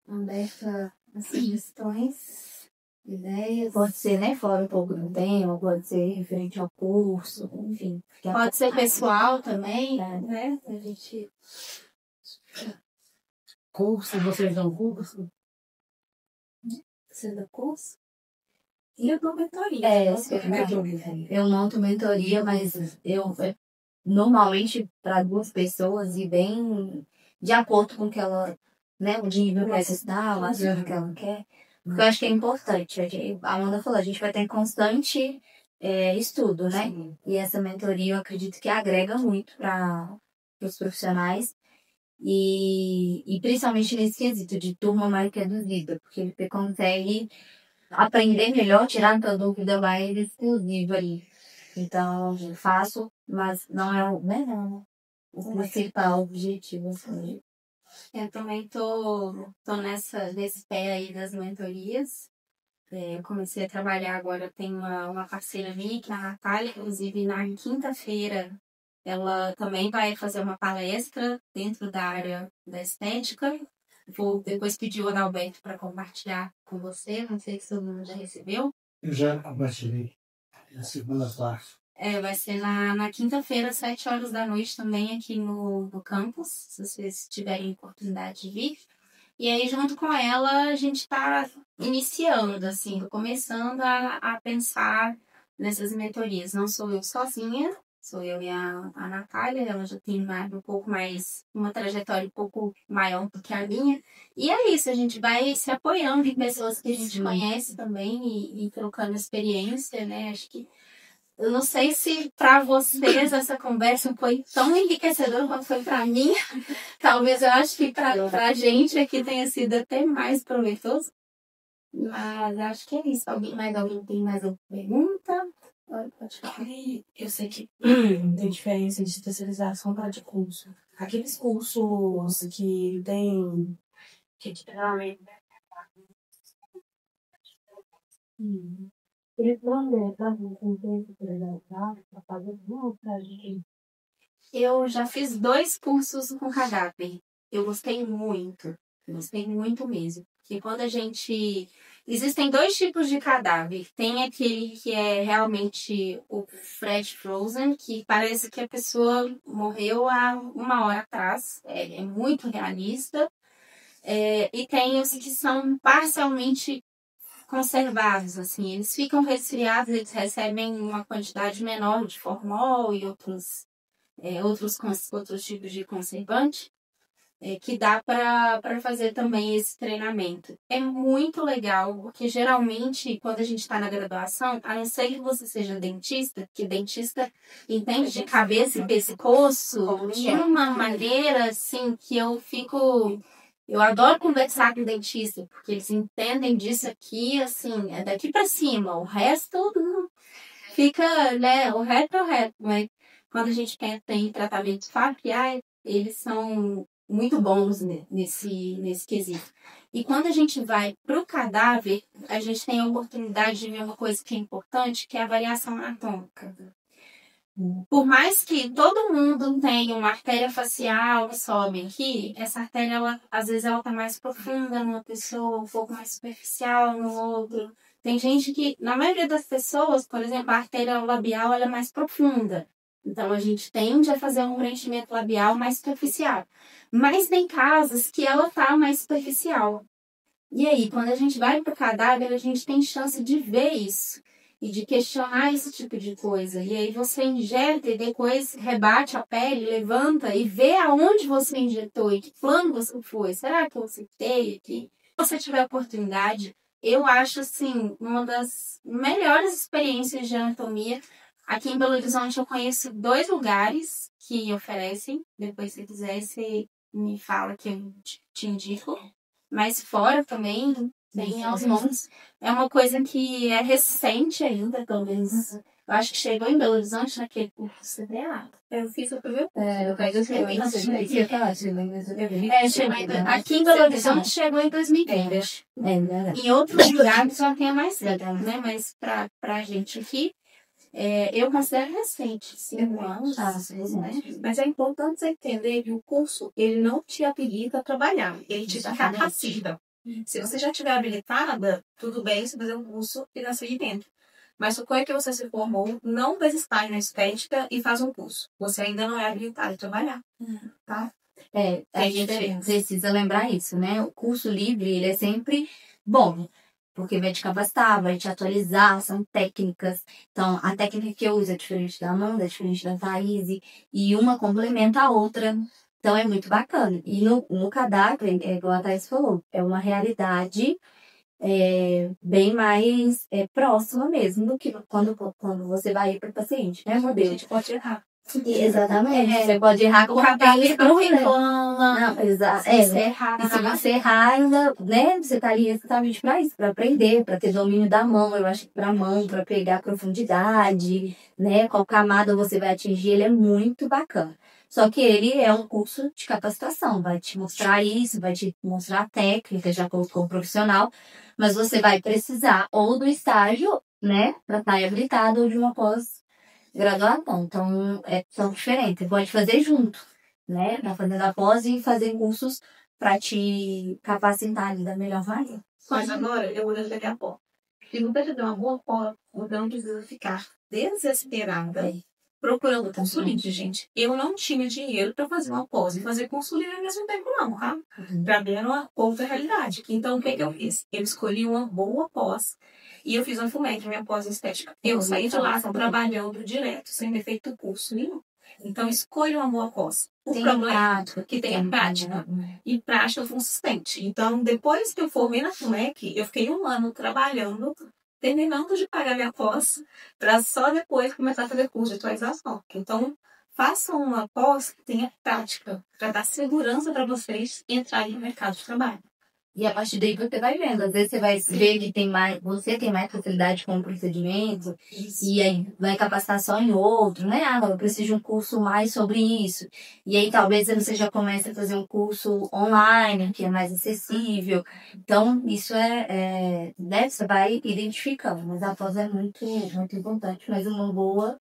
Aberta a sugestões, ideias. Pode ser, né, fora um pouco do tema, pode ser referente ao curso, enfim. Pode ser pessoal também, né? A gente... Curso, vocês dão curso? Você dá curso? E eu dou mentoria. Eu monto mentoria, mas eu normalmente para duas pessoas e bem de acordo com o que ela, né, o nível que ela está, o nível que ela quer. Porque eu acho que é importante. A Amanda falou, a gente vai ter constante estudo, né? Sim. E essa mentoria eu acredito que agrega muito para os profissionais. E principalmente nesse quesito de turma mais reduzida, porque você consegue aprender melhor, tirar a dúvida mais exclusiva ali. Então, eu faço, mas não é o principal objetivo. Assim. Eu também tô nesse pé aí das mentorias. Eu comecei a trabalhar agora, eu tenho uma parceira minha, que é a Natália, inclusive na quinta-feira ela também vai fazer uma palestra dentro da área da estética. Vou depois pedir o Adalberto para compartilhar com você, não sei se todo mundo já recebeu. Eu já compartilhei na segunda parte. Vai ser na quinta-feira, às 7 horas da noite, também aqui no campus, se vocês tiverem oportunidade de vir. E aí, junto com ela, a gente está iniciando, assim, começando a pensar nessas mentorias. Não sou eu sozinha, Sou eu e a Natália, ela já tem uma trajetória um pouco maior do que a minha. E é isso, a gente vai se apoiando em pessoas que a gente conhece também e trocando experiência, né? Acho que eu não sei se para vocês essa conversa foi tão enriquecedora quanto foi para mim. Talvez eu acho que para a gente aqui tenha sido até mais proveitoso. Mas acho que é isso. Alguém tem mais alguma pergunta? Pode falar. Eu sei que tem diferença de especialização para de curso. Aqueles cursos que tem que geralmente eles vão para um tempo para fazer para gente. Eu já fiz 2 cursos com cadáver. Eu gostei muito. Gostei muito mesmo. Porque quando a gente. Existem 2 tipos de cadáver. Tem aquele que é realmente o fresh frozen, que parece que a pessoa morreu há 1 hora atrás. É muito realista. E tem os que são parcialmente conservados, assim. Eles ficam resfriados, eles recebem uma quantidade menor de formol e outros tipos de conservante, que dá para fazer também esse treinamento. É muito legal, porque geralmente, quando a gente está na graduação, a não ser que você seja dentista, que dentista entende de cabeça e pescoço, de uma maneira assim que eu adoro conversar com dentista, porque eles entendem disso aqui, assim, é daqui para cima. O resto fica, né? O resto é o resto, mas quando a gente pensa em tratamentos faciais, eles são muito bons nesse quesito. E quando a gente vai para o cadáver, a gente tem a oportunidade de ver uma coisa que é importante, que é a variação anatômica. Por mais que todo mundo tenha uma artéria facial que sobe aqui, essa artéria, às vezes, ela está mais profunda numa pessoa, um pouco mais superficial no outro. Tem gente que, na maioria das pessoas, por exemplo, a artéria labial ela é mais profunda. Então, a gente tende a fazer um preenchimento labial mais superficial. Mas tem casos que ela está mais superficial. E aí, quando a gente vai para o cadáver, a gente tem chance de ver isso e de questionar esse tipo de coisa. E aí você injeta e depois rebate a pele, levanta e vê aonde você injetou e que plano você foi. Será que eu acertei aqui? Se você tiver oportunidade, eu acho, assim, uma das melhores experiências de anatomia. Aqui em Belo Horizonte eu conheço 2 lugares que oferecem. Depois, se quiser, você me fala que eu te indico. Mas fora também tem aos montes. É uma coisa que é recente ainda, talvez. Eu acho que chegou em Belo Horizonte naquele curso CDA. Eu fiz o primeiro Eu pego assim, aqui em Belo Horizonte chegou em 2020. Em outros lugares já tem mais tempo, né? Mas pra gente aqui, eu considero recente, 5 anos. Né? Mas é importante você entender que o curso, ele não te habilita a trabalhar, ele te capacita. Se você já estiver habilitada, tudo bem você fazer um curso e nascer de dentro. Mas suponha que você se formou, não fez estágio na estética e faz um curso. Você ainda não é habilitado a trabalhar, tá? A gente precisa lembrar isso, né? O curso livre, ele é sempre bom, porque vai te capacitar, vai te atualizar, são técnicas. Então, a técnica que eu uso é diferente da Amanda, é diferente da Thaís, e uma complementa a outra. Então, é muito bacana. E no cadáver, igual a Thaís falou, é uma realidade bem mais próxima mesmo do que quando você vai ir para o paciente, né, A modelo? gente pode errar. Exatamente. Você pode errar com O cabelo não problema. reclama. Não, exato. Se você errar, E se você errar, ainda, né? Você tá ali exatamente para isso, para aprender, para ter domínio da mão. Eu acho que para a mão, para pegar profundidade, né? Qual camada você vai atingir, ele é muito bacana. Só que ele é um curso de capacitação, vai te mostrar isso, vai te mostrar a técnica, já colocou o profissional, mas você vai precisar ou do estágio, né? Para estar habilitado, ou de uma pós-graduação. Então, tão diferente. Você pode fazer junto, né? Tá fazendo a pós e fazer cursos para te capacitar ali da melhor maneira. Mas agora, eu vou daqui a pouco. Se você já deu uma boa pós, você não precisa ficar desesperada procurando consulente, gente. Eu não tinha dinheiro para fazer uma pós e fazer consulente ao mesmo tempo, não, tá? Para ver uma outra realidade. Então, o que eu fiz? Eu escolhi uma boa pós e eu fiz uma FUMEC, minha pós em estética. Eu saí de lá trabalhando direto, sem ter feito curso nenhum. Então, escolha uma boa pós. O problema é que tenha prática e prática consistente. Então, depois que eu formei na FUMEC, eu fiquei 1 ano trabalhando, terminando de pagar minha pós, para só depois começar a fazer curso de atualização. Então, façam uma pós que tenha prática, para dar segurança para vocês entrarem no mercado de trabalho. E a partir daí você vai vendo. Às vezes você vai ver que você tem mais facilidade com o procedimento, e aí vai capacitar só em outro, né? Ah, não, eu preciso de um curso mais sobre isso. E aí talvez você já comece a fazer um curso online, que é mais acessível. Então, isso né? Você vai identificando. Mas a pós é muito, muito importante, mas uma boa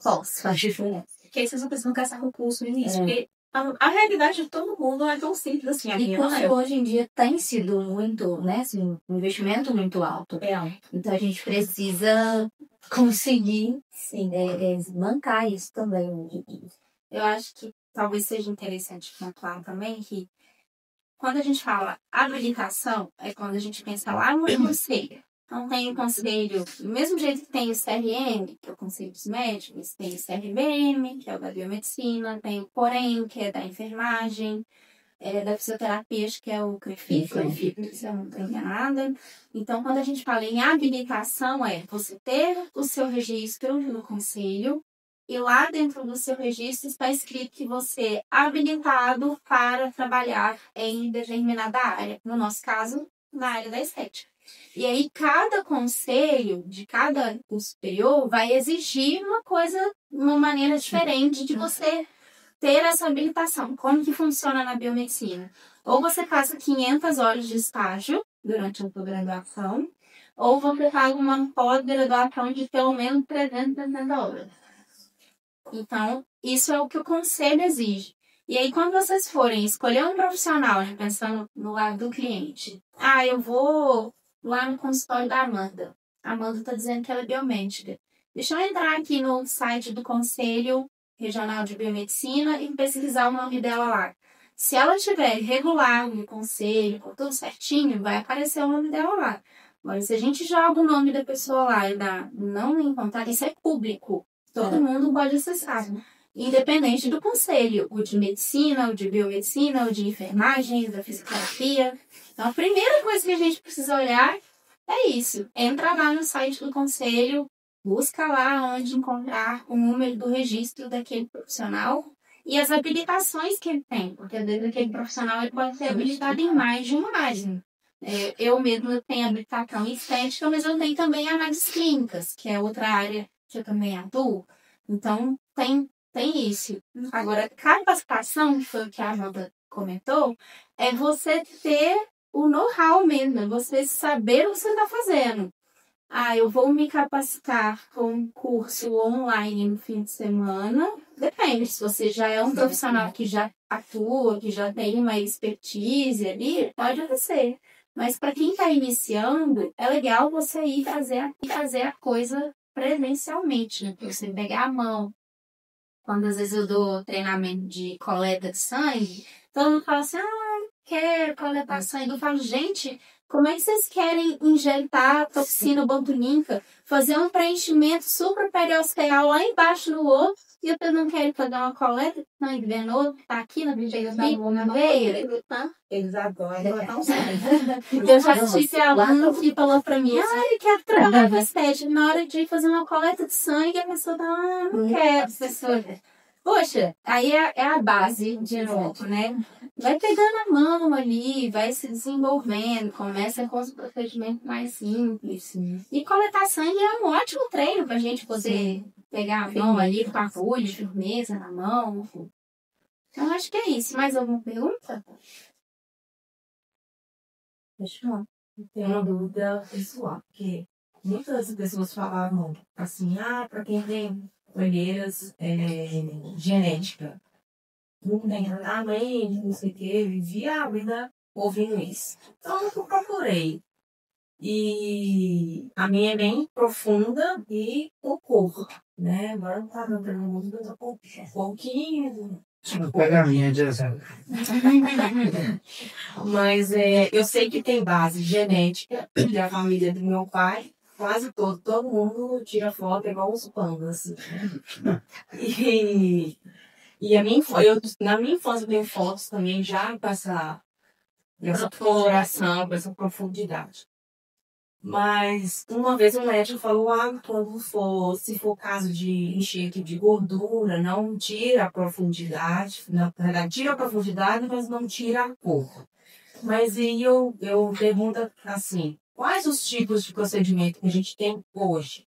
pós faz diferença. Porque aí vocês não precisam gastar com o curso no início, porque a realidade de todo mundo não é tão simples assim. E curso hoje em dia tem sido muito, né? Assim, um investimento muito alto. Então a gente precisa conseguir bancar isso também. Eu acho que talvez seja interessante pontuar também que quando a gente fala habilitação, é quando a gente pensa lá no conselho. Então, tem o conselho, do mesmo jeito que tem o CRM, que é o Conselho dos Médicos, tem o CRBM, que é o da Biomedicina, tem o POREM, que é da enfermagem, da fisioterapia, acho que é o CREFIC, se eu não estou enganada. Então, quando a gente fala em habilitação, é você ter o seu registro no conselho, e lá dentro do seu registro está escrito que você é habilitado para trabalhar em determinada área. No nosso caso, na área da estética. E aí, cada conselho de cada curso superior vai exigir uma maneira diferente de você ter essa habilitação. Como que funciona na biomedicina? Ou você passa 500 horas de estágio durante a sua graduação, ou você faz uma pós-graduação de pelo menos 360 horas. Então, isso é o que o conselho exige. E aí, quando vocês forem escolher um profissional, já pensando no lado do cliente, eu vou lá no consultório da Amanda. A Amanda está dizendo que ela é biomédica. Deixa eu entrar aqui no site do Conselho Regional de Biomedicina e pesquisar o nome dela lá. Se ela tiver regular no conselho, com tudo certinho, vai aparecer o nome dela lá. Agora, se a gente joga o nome da pessoa lá e não encontrar, isso é público. Todo mundo pode acessar. Independente do conselho. O de medicina, o de biomedicina, o de enfermagem, da fisioterapia. Então, a primeira coisa que a gente precisa olhar é isso. Entra lá no site do conselho, busca lá onde encontrar o número do registro daquele profissional e as habilitações que ele tem. Porque, às vezes, aquele profissional ele pode ser habilitado em mais de uma área. Eu mesmo tenho habilitação em estética, mas eu tenho também análises clínicas, que é outra área que eu também atuo. Então, tem isso. Agora, capacitação, que foi o que a Amanda comentou, é você ter o know-how mesmo, é você saber o que você está fazendo. Eu vou me capacitar com um curso online no fim de semana. Depende, se você já é um profissional que já atua, que já tem uma expertise ali, pode ser. Mas para quem está iniciando, é legal você ir fazer a coisa presencialmente, né? Você pegar a mão. Quando às vezes eu dou treinamento de coleta de sangue, todo mundo fala assim, quero coletar sangue. Eu falo, gente, como é que vocês querem injetar toxina botulinca, fazer um preenchimento super periosteal lá embaixo no osso, e vocês não querem fazer uma coleta de sangue venoso, que tá aqui na veia? Eles adoram. Eu já tive aluno que falou pra mim, eu quero trabalhar com estética. Na hora de fazer uma coleta de sangue, a pessoa tá, não quero, professora. Poxa, aí é a base de novo, né? Vai pegando a mão ali, vai se desenvolvendo, começa com os procedimentos mais simples. E coletar sangue é um ótimo treino pra gente poder pegar a mão ali com a agulha, firmeza na mão. Então, acho que é isso. Mais alguma pergunta? Deixa eu ter uma dúvida pessoal, porque muitas pessoas falavam assim, para quem tem olheiras genética, não tem nada aí, não sei o que, vivia a vida ouvindo isso. Então, eu procurei E a minha é bem profunda e o corpo, né? Agora não tá dando muito, mas um pouquinho. Pega a minha, Jéssica. Mas eu sei que tem base genética da família do meu pai. Quase todo mundo tira foto igual os pandas. Né? E na minha infância eu tenho fotos também já com essa coloração, com essa profundidade. Mas uma vez o médico falou, se for caso de enxerto de gordura, não tira a profundidade, na verdade, tira a profundidade, mas não tira a cor. Mas aí eu pergunto assim, quais os tipos de procedimento que a gente tem hoje?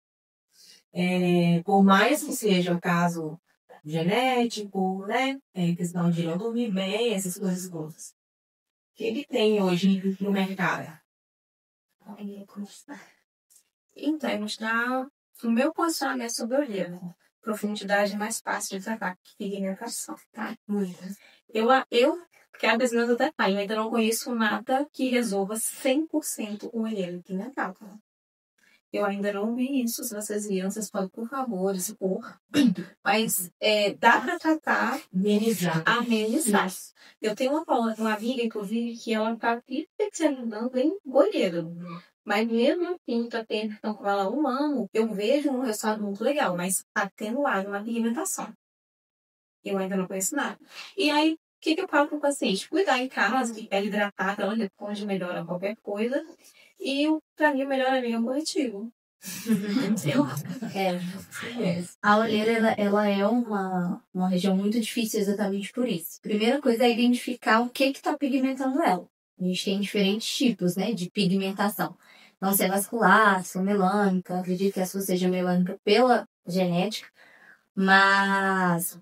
Por mais que seja o caso genético, né? Questão de não dormir bem, essas coisas todas. O que ele tem hoje no mercado? Em termos do meu posicionamento sobre o livro, profundidade é mais fácil de tratar que pigmentação, tá? Eu quero desenhar do detalhe, eu ainda não conheço nada que resolva 100% o olheiro pigmentado. Eu ainda não vi isso, se vocês viram, vocês podem, por favor, expor. Mas dá para tratar, amenizar. Eu tenho uma amiga, inclusive, que ela está especializando em olheiro. Mas mesmo assim, está tendo com ela há 1 ano, eu vejo um resultado muito legal, mas está tendo lá uma pigmentação. Eu ainda não conheço nada. E aí, o que eu falo para o paciente? Cuidar em casa, que pele hidratada, ela responde melhor a qualquer coisa. E, para mim, o melhor amigo é um corretivo. A olheira, ela é uma região muito difícil exatamente por isso. Primeira coisa é identificar o que está pigmentando ela. A gente tem diferentes tipos, né, de pigmentação. Então, se é vascular, se é melânica, acredito que a sua seja melânica pela genética, mas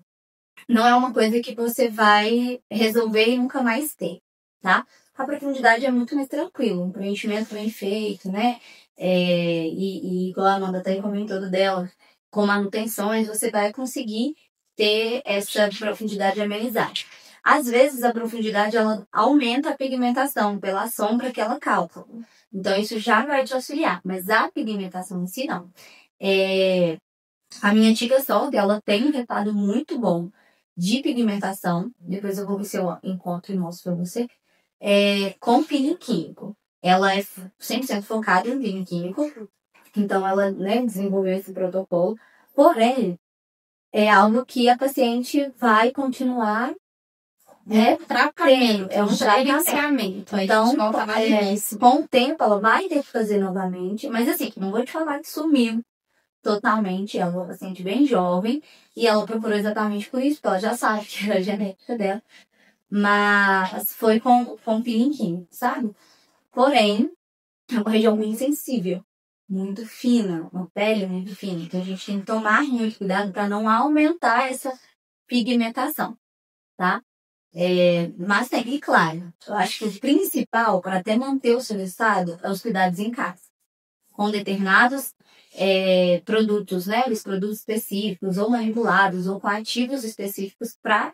não é uma coisa que você vai resolver e nunca mais ter, tá? A profundidade é muito mais tranquilo, um preenchimento bem feito, né? E igual a Amanda até comentou dela, com manutenções, você vai conseguir ter essa profundidade amenizada. Às vezes, a profundidade ela aumenta a pigmentação pela sombra que ela causa. Então, isso já vai te auxiliar, mas a pigmentação em si, não. A minha antiga sogra, ela tem um resultado muito bom de pigmentação. Depois eu vou ver se eu encontro e mostro para você. Com peeling químico. Ela é 100% focada em peeling químico. Então, ela, né, desenvolveu esse protocolo. Porém, é algo que a paciente vai continuar Tratamento. É um gerenciamento. Então, com o tempo, ela vai ter que fazer novamente. Mas assim, não vou te falar que sumiu totalmente. Ela é uma paciente bem jovem. E ela procurou exatamente por isso, porque ela já sabe que era a genética dela. Mas foi com peeling químico, sabe? Porém, é uma região muito sensível, muito fina, uma pele muito fina. Então, a gente tem que tomar muito cuidado para não aumentar essa pigmentação, tá? Mas tem que, claro, eu acho que o principal para até manter o seu estado é os cuidados em casa. Com determinados produtos, né? Os produtos específicos, ou manipulados, ou com ativos específicos para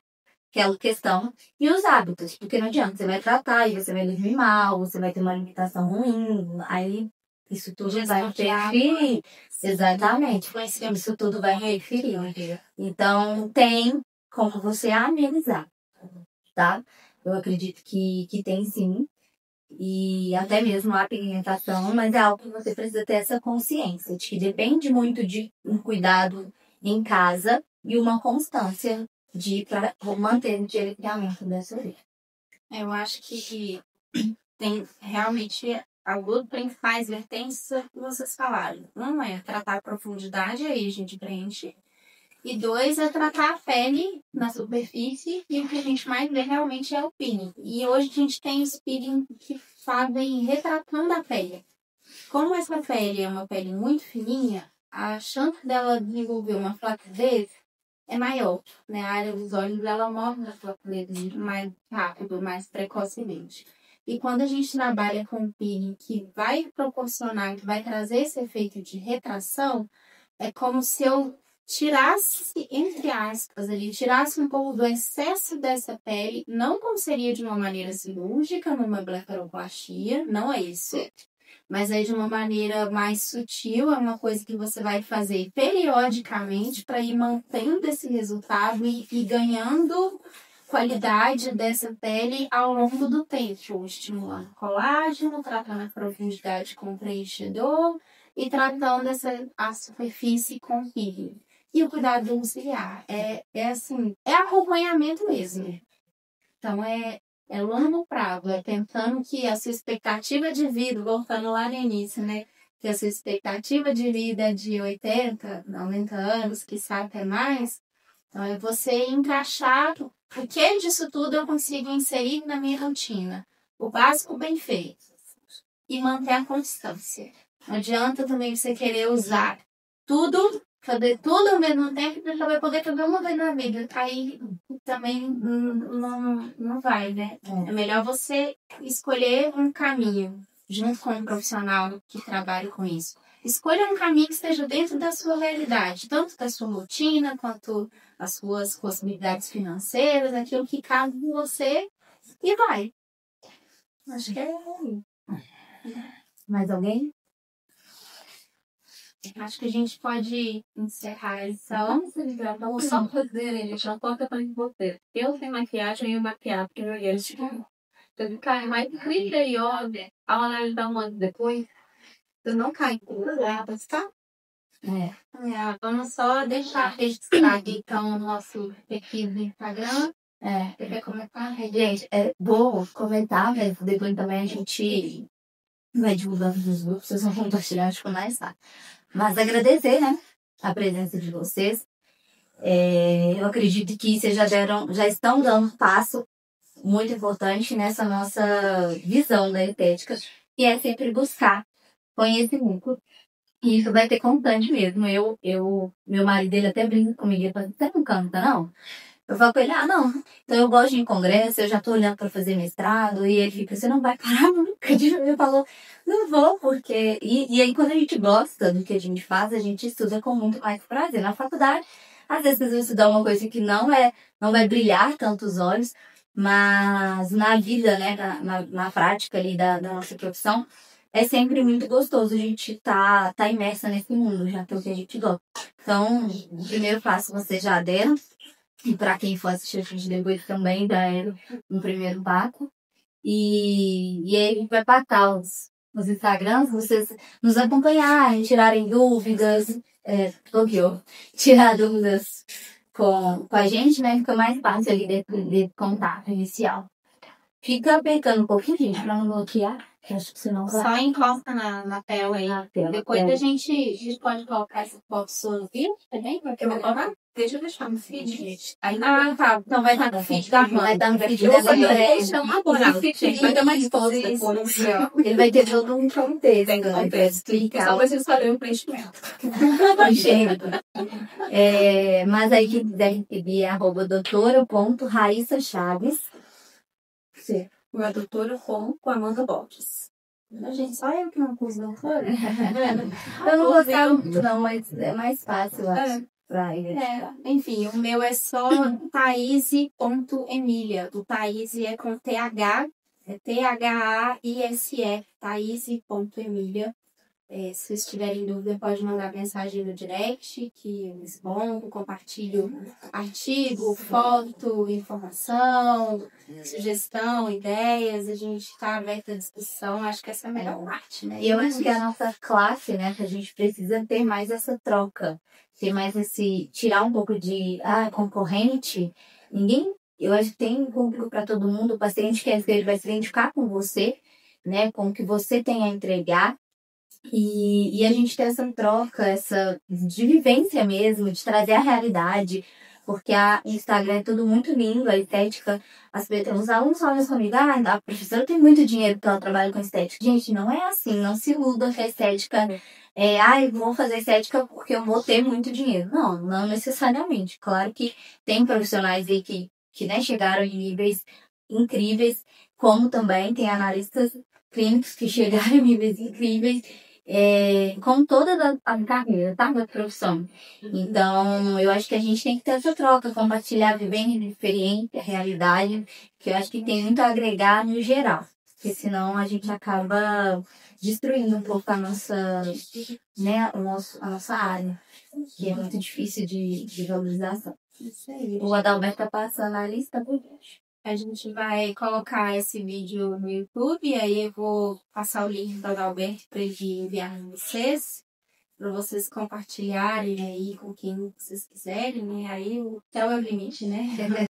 aquela questão, e os hábitos, porque não adianta, você vai tratar e você vai dormir mal, você vai ter uma alimentação ruim, aí isso tudo vai interferir. Exatamente, isso tudo vai interferir. Então, tem como você amenizar, tá? Eu acredito que tem sim, e até mesmo a pigmentação, mas é algo que você precisa ter essa consciência, de que depende muito de um cuidado em casa e uma constância para manter o gerenciamento dessa orelha. Eu acho que tem realmente algumas principais vertentes que vocês falaram. Um é tratar a profundidade, aí a gente preenche. E 2 é tratar a pele na superfície. E o que a gente mais vê realmente é o peeling. E hoje a gente tem os peeling que fazem retratando a pele. Como essa pele é uma pele muito fininha, a chance dela desenvolver uma flacidez é maior, né? A área dos olhos, ela mostra a flacidez mais rápido, mais precocemente. E quando a gente trabalha com um peeling que vai proporcionar, que vai trazer esse efeito de retração, é como se eu tirasse, entre aspas, tirasse um pouco do excesso dessa pele, não como seria de uma maneira cirúrgica, numa blefaroplastia, não é isso. Mas aí de uma maneira mais sutil, é uma coisa que você vai fazer periodicamente para ir mantendo esse resultado e ganhando qualidade dessa pele ao longo do tempo, estimulando colágeno, tratando a profundidade com preenchedor e tratando a superfície com peeling. E o cuidado domiciliar assim, é acompanhamento mesmo. Então, é longo prazo, é tentando que a sua expectativa de vida, voltando lá no início, né? Que a sua expectativa de vida é de 80, 90 anos, quiçá até mais. Então, é você encaixar o que disso tudo eu consigo inserir na minha rotina. O básico bem feito. E manter a constância. Não adianta também você querer usar tudo, fazer tudo ao mesmo tempo, você só vai poder fazer uma vez na vida. Aí também não vai, né? É melhor você escolher um caminho junto com um profissional que trabalhe com isso. Escolha um caminho que esteja dentro da sua realidade, tanto da sua rotina, quanto as suas possibilidades financeiras, aquilo que cabe em você, e vai. Acho que é ruim. Mais alguém? Acho que a gente pode encerrar a lição. Vamos só fazer, gente, não conta pra você. Eu sem maquiagem e maquiar, porque eu ia eu caio mais 30 horas, ao analisar um ano depois, eu não caio em lápis, tá? Vamos só deixar registrado então o nosso perfil do Instagram. Você quer comentar? Gente, vou comentar, mas depois também a gente vai divulgando nos grupos, vocês vão compartilhar, acho que mais fácil. Mas agradecer, né, a presença de vocês. Eu acredito que vocês já estão dando um passo muito importante nessa nossa visão da estética, que é sempre buscar conhecimento. E isso vai ter constante mesmo. Meu marido, ele até brinca comigo, ele fala, você não canta, não? Eu falo com ele, não. Então eu gosto de ir em congresso, eu já tô olhando para fazer mestrado, e ele fica, você não vai parar nunca. Ele falou, não vou, porque... E aí quando a gente gosta do que a gente faz, a gente estuda com muito mais prazer. Na faculdade, às vezes você vai estudar uma coisa que não vai brilhar tanto os olhos, mas na vida, né, na prática ali da nossa profissão, é sempre muito gostoso a gente tá imersa nesse mundo, já que é o que a gente gosta. Então, o primeiro passo você já deram. E para quem for assistir a gente depois também dá um primeiro passo. E aí a gente vai passar os Instagrams, vocês nos acompanharem, tirarem dúvidas, tirar dúvidas com a gente, né? Fica mais fácil ali desse contato inicial. Fica apertando um pouquinho, gente, para não bloquear. Acho que senão vai. Só encosta na tela aí. Depois a gente pode colocar essa foto sua no vídeo também? Eu vou colocar. Deixa eu deixar no feed, gente. Aí, tá. Então vai estar no feed da Amanda. Vai estar no feed da Vai ter mais fotos depois. Ele vai ter todo um contexto. Vai explicar. Só vocês fazerem o preenchimento. Mas aí quem quiser receber é @doutora.raissachaves. Sim. Meu doutora com Amanda Borges. Gente, só eu que não pus doutora. Eu não gostava muito, não, mas é mais fácil, eu acho. Enfim, o meu é só Thaise.Emilia. O Thaise é com TH, é THAISE, Thaise.Emilia. Se vocês tiverem dúvida, pode mandar mensagem no direct, que eu respondo, compartilho artigo, foto, informação, sugestão, ideias. A gente está aberta à discussão. Acho que essa é a melhor parte, né? E eu acho que a nossa classe, né, que a gente precisa ter mais essa troca, ter mais tirar um pouco de concorrente. Eu acho que tem público para todo mundo. O paciente quer dizer, ele vai se identificar com você, né, com o que você tem a entregar. E a gente tem essa troca, essa de vivência mesmo, de trazer a realidade, porque a Instagram é tudo muito lindo, a estética, os alunos falam comigo, a professora tem muito dinheiro porque ela trabalha com estética. Gente, não é assim, não se iluda que a estética vou fazer estética porque eu vou ter muito dinheiro. Não necessariamente. Claro que tem profissionais aí que chegaram em níveis incríveis, como também tem analistas clínicos que chegaram em níveis incríveis, com toda a carreira, tá? Da profissão. Então, eu acho que a gente tem que ter essa troca, compartilhar a vivência, a experiência, a realidade, que eu acho que tem muito a agregar no geral. Porque senão a gente acaba destruindo um pouco a nossa, né, a nossa área, que é muito difícil de valorização. Isso aí. O Adalberto tá passando a lista por gente. A gente vai colocar esse vídeo no YouTube, e aí eu vou passar o link do Adalberto para ele enviar para vocês compartilharem aí com quem vocês quiserem, né? Aí o céu é o limite, né?